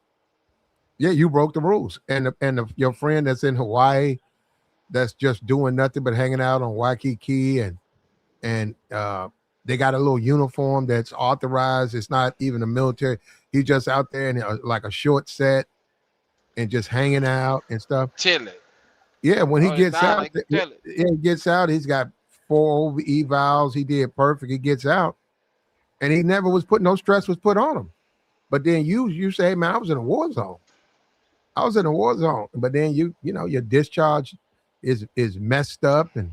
Yeah, you broke the rules, and your friend that's in Hawaii, that's just doing nothing but hanging out on Waikiki, and they got a little uniform that's authorized. It's not even a military. He's just out there in like a short set and just hanging out and stuff. Chill it. Yeah, when he Oh, it's gets not out, like chill it. he gets out. He's got 4 evals. He did perfect. He gets out, and he never was put. No stress was put on him. But then you say, hey, man, I was in a war zone. I was in a war zone. But then your discharge is messed up, and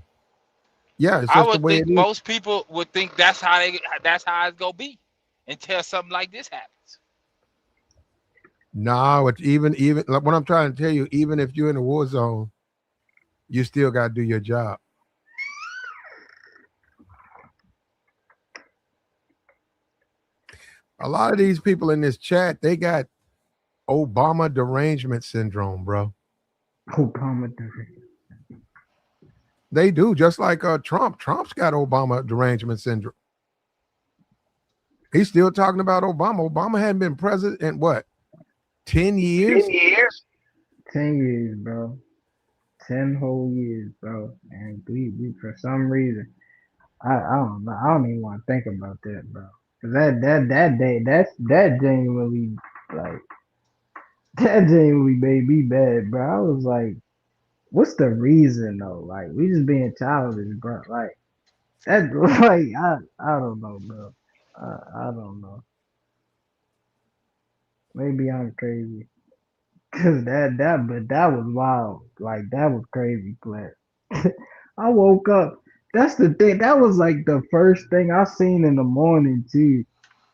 yeah, it's I just the would way think it is. most people would think that's how it's gonna be until something like this happens. No, it's even like what I'm trying to tell you. Even if you're in a war zone, you still got to do your job. A lot of these people in this chat, they got Obama derangement syndrome, bro. Obama. They do, just like Trump. Trump's got Obama derangement syndrome. He's still talking about Obama. Obama hadn't been president in what, 10 years? 10 years, bro. 10 whole years, bro. And we for some reason, I don't know. I don't even want to think about that, bro. Cause that day, that genuinely like that genuinely made me bad, bro. I was like, what's the reason though? Like we just being childish, bro. Like that, like I don't know, bro. I don't know. Maybe I'm crazy. Cause but that was wild. Like that was crazy, Clint. I woke up. That's the thing. That was like the first thing I seen in the morning too.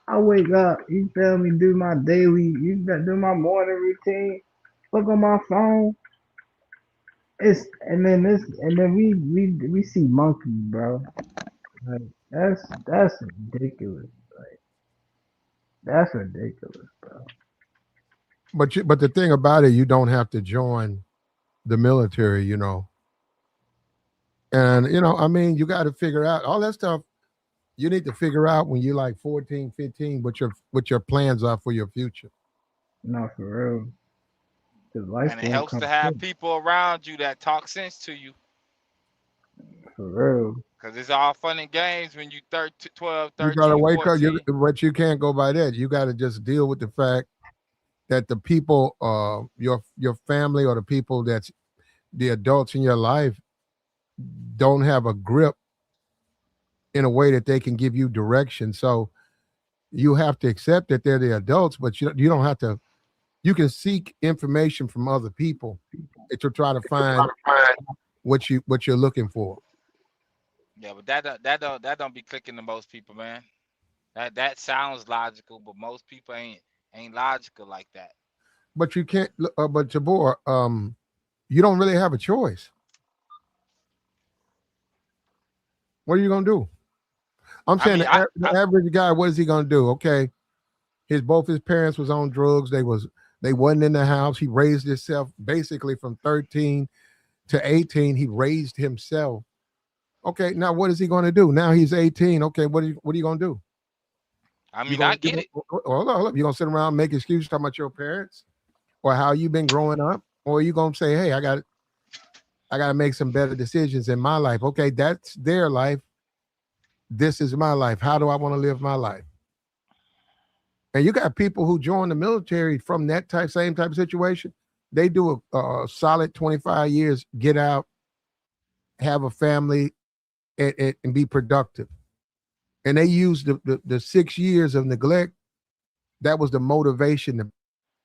I wake up, you feel me? Do my do my morning routine. Look on my phone. And then we see monkeys, bro. Like that's ridiculous. Like that's ridiculous, bro. But the thing about it, you don't have to join the military. And I mean, you got to figure out all that stuff. You need to figure out when you're like 14, 15, what your plans are for your future. No, for real. Cause life's And it gonna helps to come have quick. people around you that talk sense to you. For real. Because it's all fun and games when you 12, You got to 13, wake up, 14. but you can't go by that. You got to just deal with the fact that the people, your family or the people that's the adults in your life don't have a grip in a way that they can give you direction. So you have to accept that they're the adults, but you don't have to. You can seek information from other people to try to find what you're looking for. Yeah, but that don't be clicking to most people, man. That sounds logical, but most people ain't logical like that. But you can't. But Tabor, you don't really have a choice. What are you gonna do? I'm I saying mean, the average guy. What is he gonna do? Okay, both his parents was on drugs. They wasn't in the house. He raised himself basically from 13 to 18, he raised himself. Okay, now what is he going to do? Now he's 18. Okay, what are you going to do? I mean, I get it. Hold on. You going to sit around and make excuses talking about your parents or how you've been growing up? Or are you going to say, hey, I got to make some better decisions in my life? Okay, that's their life. This is my life. How do I want to live my life? And you got people who join the military from that same type of situation. They do a solid 25 years, get out, have a family, and be productive. And they use the 6 years of neglect. That was the motivation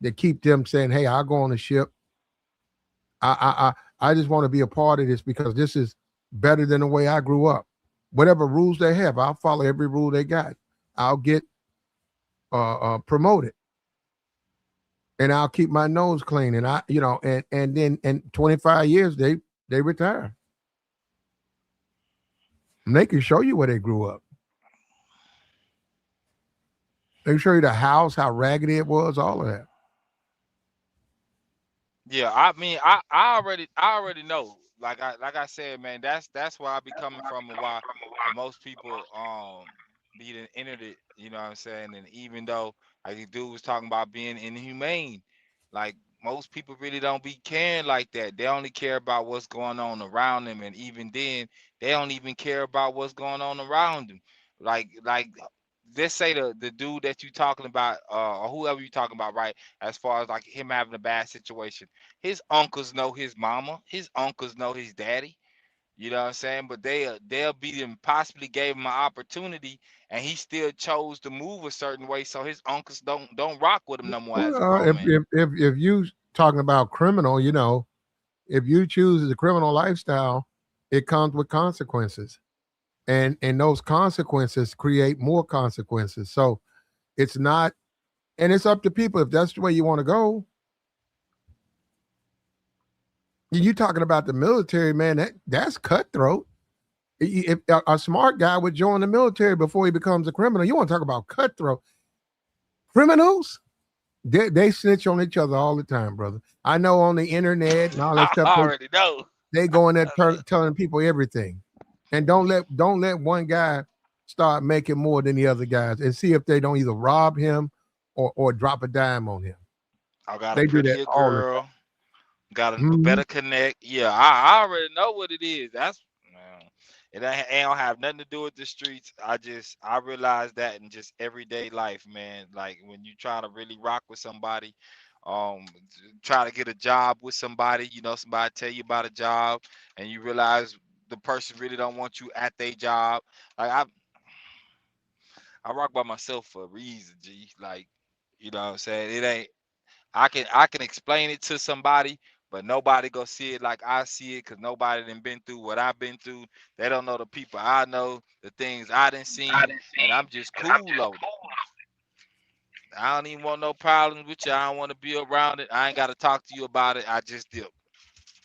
to keep them saying, hey, I'll go on a ship. I just want to be a part of this because this is better than the way I grew up. Whatever rules they have, I'll follow every rule they got. I'll get promoted, and I'll keep my nose clean. And and then in 25 years they retire. And they can show you where they grew up. They can show you the house, how raggedy it was, all of that. Yeah, I mean, I already know. Like I said, man, that's where I be coming from and why most people be the entered it, you know what I'm saying? And even though like the dude was talking about being inhumane, like most people really don't be caring like that. They only care about what's going on around them, and even then, they don't even care about what's going on around them. Like let's say the dude that you talking about, or whoever you talking about, right? As far as like him having a bad situation, his uncles know his mama, his uncles know his daddy. You know what I'm saying? But they'll be them possibly gave him an opportunity, and he still chose to move a certain way, so his uncles don't rock with him no more as a Well, grown man. if you talking about criminal, if you choose the criminal lifestyle, it comes with consequences, and those consequences create more consequences. So it's not, and it's up to people if that's the way you want to go. You talking about the military, man? That's cutthroat. If a smart guy would join the military before he becomes a criminal, you want to talk about cutthroat criminals? They snitch on each other all the time, brother. I know on the internet and all that I stuff. already know. They go in there telling people everything, and don't let one guy start making more than the other guys, and see if they don't either rob him or drop a dime on him. I got a They do that prettier all the time. girl, got a Mhm. better connect. Yeah, I already know what it is. That's man, it don't have nothing to do with the streets. I realize that in just everyday life, man. Like when you try to really rock with somebody, um, try to get a job with somebody, somebody tell you about a job, and you realize the person really don't want you at their job. Like I rock by myself for a reason, G. Like, you know what I'm saying? It ain't. I can explain it to somebody, but nobody go see it like I see it because nobody done been through what I've been through. They don't know the people I know, the things I done seen, and I'm just cool over it. I don't even want no problems with you. I don't want to be around it. I ain't got to talk to you about it. I just dip.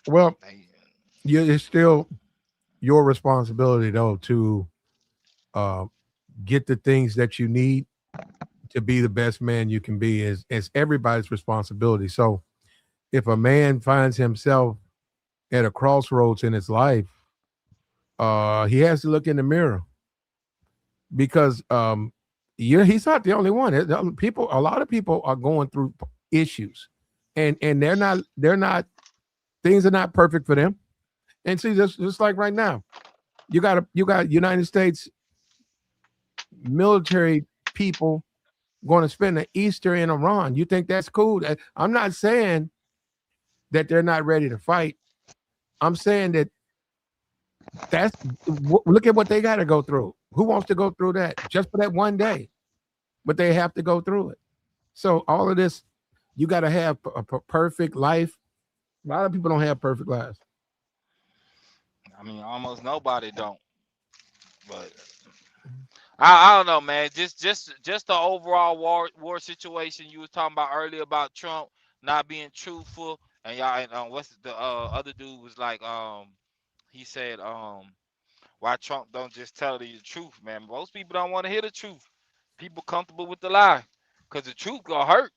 Well, Hey, it's still your responsibility though to uh, get the things that you need to be the best man you can be. Is everybody's responsibility. So if a man finds himself at a crossroads in his life, he has to look in the mirror because he's not the only one. A lot of people are going through issues, and they're not things are not perfect for them. And see, just like right now, you got United States military people going to spend the Easter in Iran. You think that's cool? I'm not saying that they're not ready to fight. I'm saying that look at what they got to go through. Who wants to go through that just for that one day? But they have to go through it. So all of this, you got to have a perfect life. A lot of people don't have perfect lives. I mean, almost nobody don't. But I don't know, man. Just the overall war situation you was talking about earlier about Trump not being truthful, and y'all and what's the other dude was like he said why Trump don't just tell the truth, man. Most people don't want to hear the truth. People comfortable with the lie, cause the truth gonna hurt.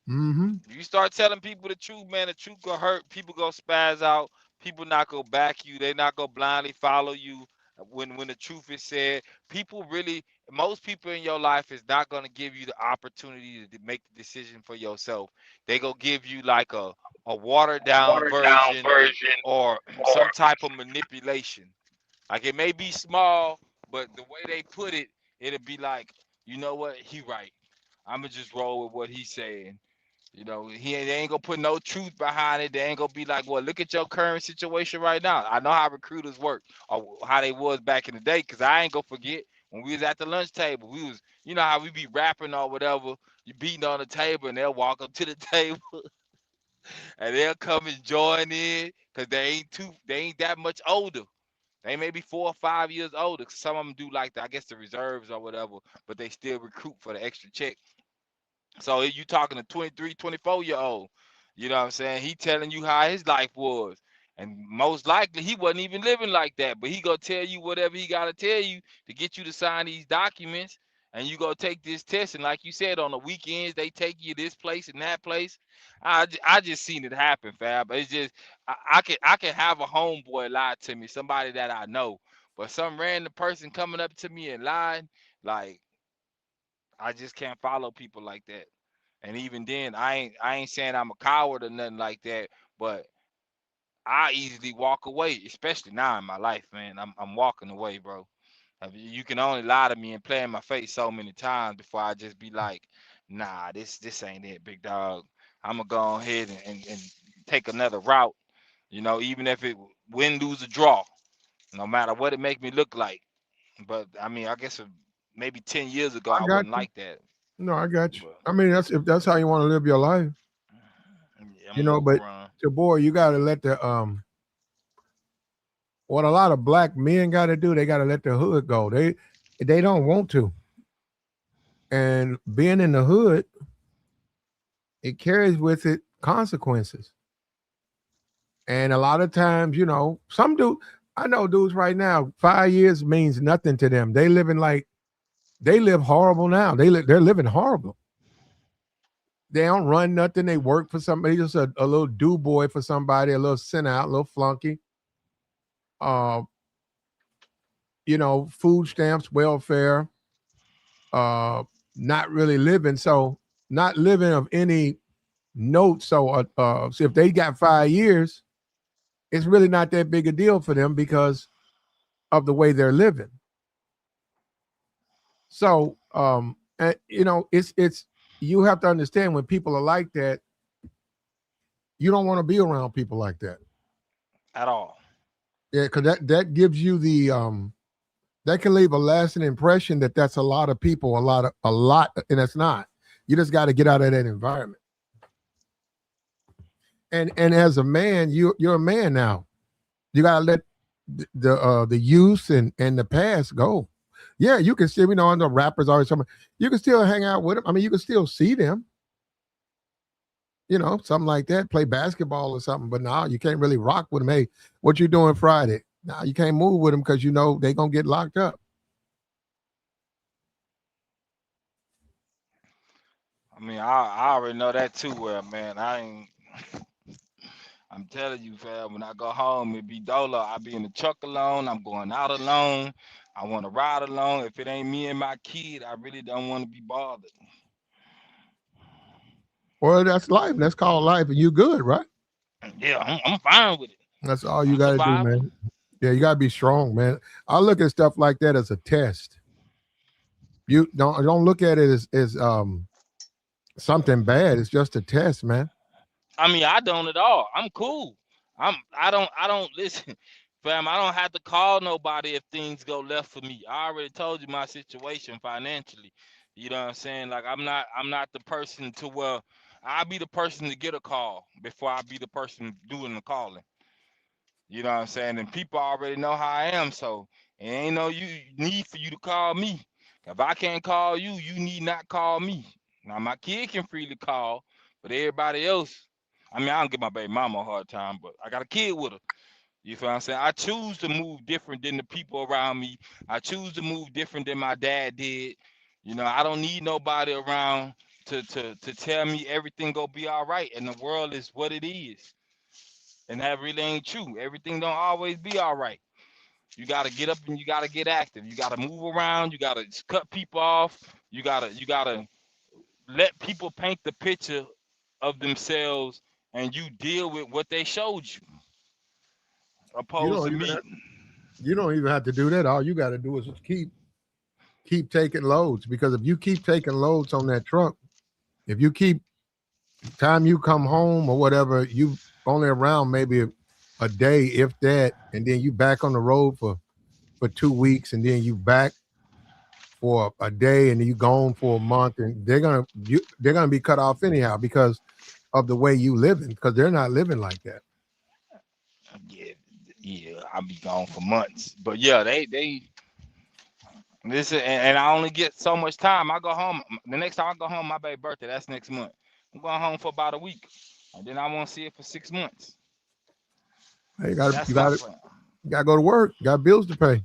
Mm-hmm. You start telling people the truth, man. The truth gonna hurt. People gonna spaz out. People not gonna back you. They not gonna blindly follow you when the truth is said. People really, most people in your life is not gonna give you the opportunity to make the decision for yourself. They gonna give you like a watered down version or some type of manipulation. Like it may be small, but the way they put it, it'll be like, you know what, he right. I'ma just roll with what he's saying. You know, they ain't gonna put no truth behind it. They ain't gonna be like, well, look at your current situation right now. I know how recruiters work or how they was back in the day, cause I ain't gonna forget when we was at the lunch table. We was, you know how we be rapping or whatever. You beating on the table and they'll walk up to the table and they'll come and join in, cause they ain't that much older. They may be 4 or 5 years older. Some of them do like I guess the reserves or whatever, but they still recruit for the extra check. So you talking to 23, 24-year-old, you know what I'm saying? He telling you how his life was. And most likely he wasn't even living like that, but he gonna tell you whatever he gotta tell you to get you to sign these documents. And you go take this test. And like you said, on the weekends they take you this place and that place. I just seen it happen, fab. It's just I can have a homeboy lie to me, somebody that I know, but some random person coming up to me and lying, like I just can't follow people like that. And even then, I ain't saying I'm a coward or nothing like that, but I easily walk away, especially now in my life, man. I'm walking away, bro. You can only lie to me and play in my face so many times before I just be like, nah, this ain't it, big dog. I'm gonna go ahead and take another route, even if it win, lose, or draw, no matter what it make me look like. But I mean, I guess maybe 10 years ago I I got wasn't you. like that. No, I got you. But I mean, that's if that's how you want to live your life, yeah, I'm gonna But overrun. your boy, you got to let the what a lot of black men got to do. They got to let the hood go. They don't want to, and being in the hood, it carries with it consequences. And a lot of times, some dude, I know dudes right now, 5 years means nothing to them. They live horrible now. They're living horrible. They don't run nothing. They work for somebody, just a little do boy for somebody, a little sent out, a little flunky. Uh, food stamps, welfare, uh, not really living. So not living of any note. So if they got 5 years, it's really not that big a deal for them because of the way they're living. So it's you have to understand when people are like that, you don't want to be around people like that. At all. Yeah, because that gives you the that can leave a lasting impression that that's a lot of people, a lot, and it's not. You just got to get out of that environment. And as a man, you're a man now. You got to let the youth and the past go. Yeah, you can still, on the rappers always something. You can still hang out with them. I mean, you can still see them. Something like that. Play basketball or something. But now you can't really rock with them. Hey, what you doing Friday? Now you can't move with them because they gonna get locked up. I mean, I already know that too well, man. I ain't. I'm telling you, fam. When I go home, it be dolo. I be in the truck alone. I'm going out alone. I want to ride alone. If it ain't me and my kid, I really don't want to be bothered. Well, that's life. That's called life, and you good, right? Yeah, I'm fine with it. That's all you I'm got to do, surviving. man. Yeah, you got to be strong, man. I look at stuff like that as a test. You don't look at it as something bad. It's just a test, man. I mean, I don't at all. I'm cool. I don't listen, fam. I don't have to call nobody if things go left for me. I already told you my situation financially. You know what I'm saying? Like I'm not the person to where I'll be the person to get a call before I be the person doing the calling. You know what I'm saying? And people already know how I am, so it ain't no you need for you to call me. If I can't call you, you need not call me. Now my kid can freely call, but everybody else, I mean, I don't give my baby mama a hard time, but I got a kid with her. You feel what I'm saying? I choose to move different than the people around me. I choose to move different than my dad did. I don't need nobody around to tell me everything gonna be all right and the world is what it is. And that really ain't true. Everything don't always be all right. You gotta get up and you gotta get active. You gotta move around. You gotta cut people off. You gotta let people paint the picture of themselves, and you deal with what they showed you, You opposed don't to even me. have, you don't even have to do that. All you got to do is just keep taking loads, because if you keep taking loads on that truck, if you keep time you come home or whatever, you only around maybe a day, if that, and then you back on the road for 2 weeks, and then you back for a day, and then you gone for a month, and they're gonna be cut off anyhow because of the way you living, because they're not living like that. Yeah, yeah, I'll be gone for months. But yeah, they listen, and I only get so much time. I go home. The next time I go home, my baby birthday. That's next month. I'm going home for about a week, and then I won't see it for 6 months. Hey, you got That's my plan. you got to go to work. You got bills to pay.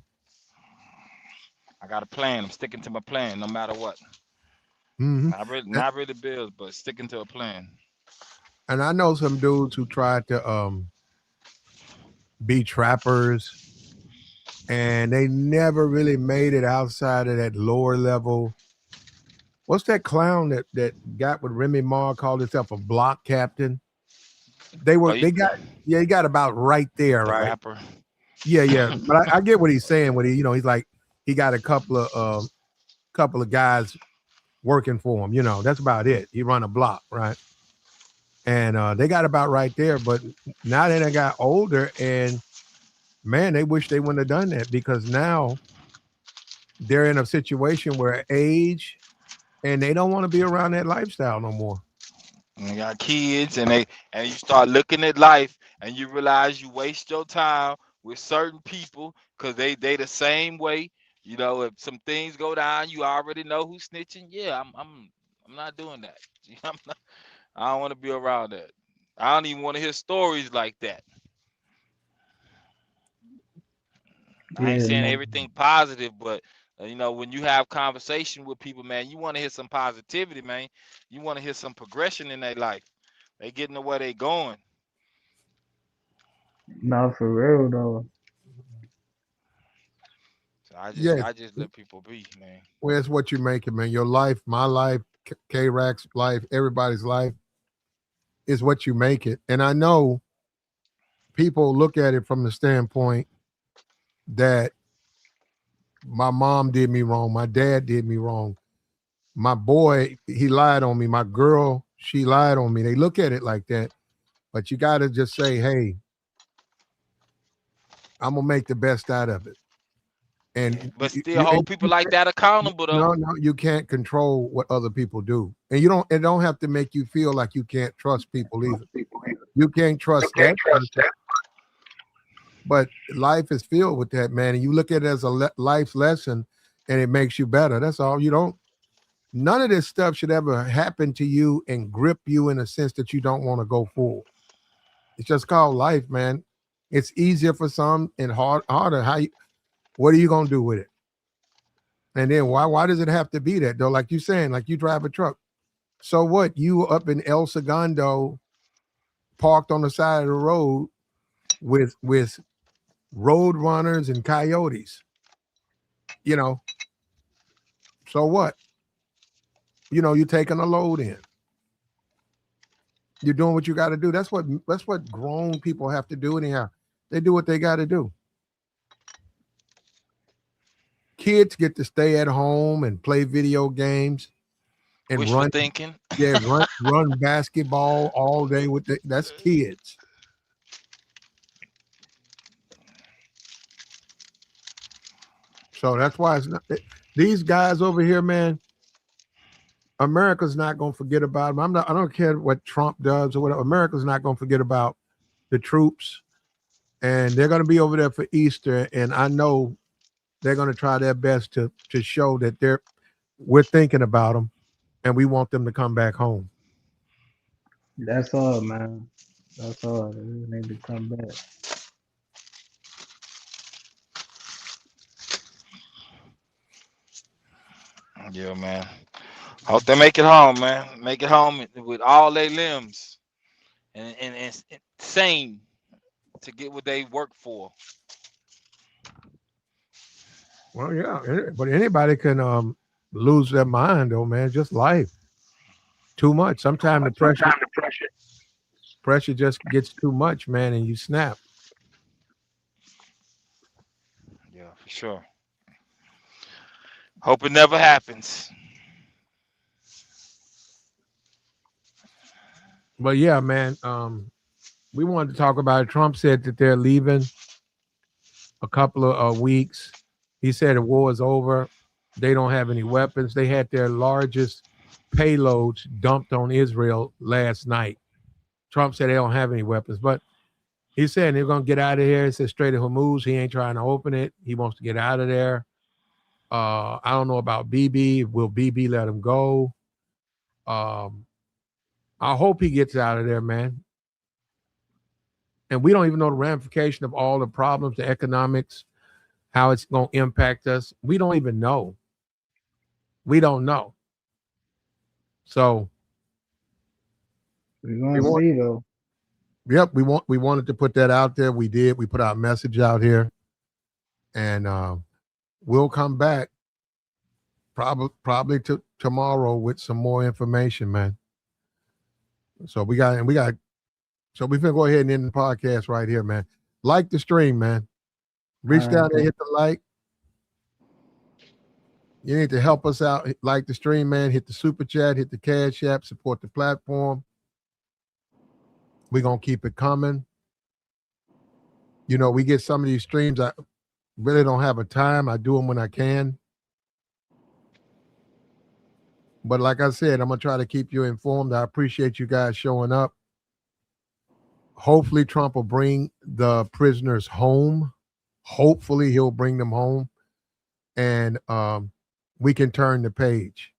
I got a plan. I'm sticking to my plan no matter what. Hmm. Not really bills, but sticking to a plan. And I know some dudes who tried to be trappers, and they never really made it outside of that lower level. What's that clown that got with Remy Ma, called himself a block captain? Oh, They got, yeah, he got about right there, the right? rapper. Yeah, yeah. But I get what he's saying. What he's like, he got a couple of guys working for him. That's about it. He run a block, right? And they got about right there. But now that they got older, and man, they wish they wouldn't have done that, because now they're in a situation where age, and they don't want to be around that lifestyle no more. And you got kids, and you start looking at life, and you realize you waste your time with certain people because they the same way. If some things go down, you already know who's snitching. Yeah, I'm not doing that. I don't want to be around that. I don't even want to hear stories like that. I ain't Yeah, saying man. everything positive, but when you have conversation with people, man, you want to hear some positivity, man. You want to hear some progression in their life. They getting to where they going. No, for real though. So I just Yes. I just let people be, man. Well, it's what you make it, man. Your life, my life, K-Rack's life, everybody's life is what you make it. And I know people look at it from the standpoint that my mom did me wrong, my dad did me wrong, my boy, he lied on me, my girl, she lied on me. They look at it like that. But you got to just say, hey, I'm going to make the best out of it. Yeah, And but still hold people like that accountable though. no, you can't control what other people do. And it don't have to make you feel like you can't trust people either. You can't trust that person, but life is filled with that, man. And you look at it as a life lesson, and it makes you better. That's all. None of this stuff should ever happen to you and grip you in a sense that you don't want to go forward. It's just called life, man. It's easier for some and harder. What are you gonna do with it? And then why does it have to be that though? Like you saying, like you drive a truck. So what? You up in El Segundo, parked on the side of the road with road runners and coyotes. You know, so what? You're taking a load in. You're doing what you got to do. That's what grown people have to do anyhow. They do what they got to do. Kids get to stay at home and play video games and Wishful run, thinking. yeah, run basketball all day that's kids. So that's why these guys over here, man. America's not going to forget about them. I don't care what Trump does or whatever. America's not going to forget about the troops, and they're going to be over there for Easter. And I know they're going to try their best to show that we're thinking about them, and we want them to come back home. That's all, man. That's all. They just need to come back. Yeah, man. Hope they make it home, man. Make it home with all their limbs and sane to get what they work for. Well, yeah, but anybody can lose their mind, though, man. Just life. Too much. Sometimes the pressure just gets too much, man, and you snap. Yeah, for sure. Hope it never happens. But yeah, man, we wanted to talk about it. Trump said that they're leaving a couple of weeks. He said the war is over. They don't have any weapons. They had their largest payloads dumped on Israel last night. Trump said they don't have any weapons, but he's saying they're going to get out of here. He said straight to Hormuz. He ain't trying to open it. He wants to get out of there. I don't know about BB. Will BB let him go? I hope he gets out of there, man. And we don't even know the ramification of all the problems, the economics, how it's going to impact us. We don't even know. We don't know. So We're gonna see though. Yep, we wanted to put that out there. We did. We put our message out here, and we'll come back probably tomorrow with some more information, man. So we're gonna go ahead and end the podcast right here, man. Like the stream, man. Reach down there, hit the like. You need to help us out. Like the stream, man. Hit the super chat, hit the Cash App, support the platform. We're going to keep it coming. You know, we get some of these streams. I really don't have a time. I do them when I can. But like I said, I'm going to try to keep you informed. I appreciate you guys showing up. Hopefully Trump will bring the prisoners home. Hopefully he'll bring them home. And we can turn the page.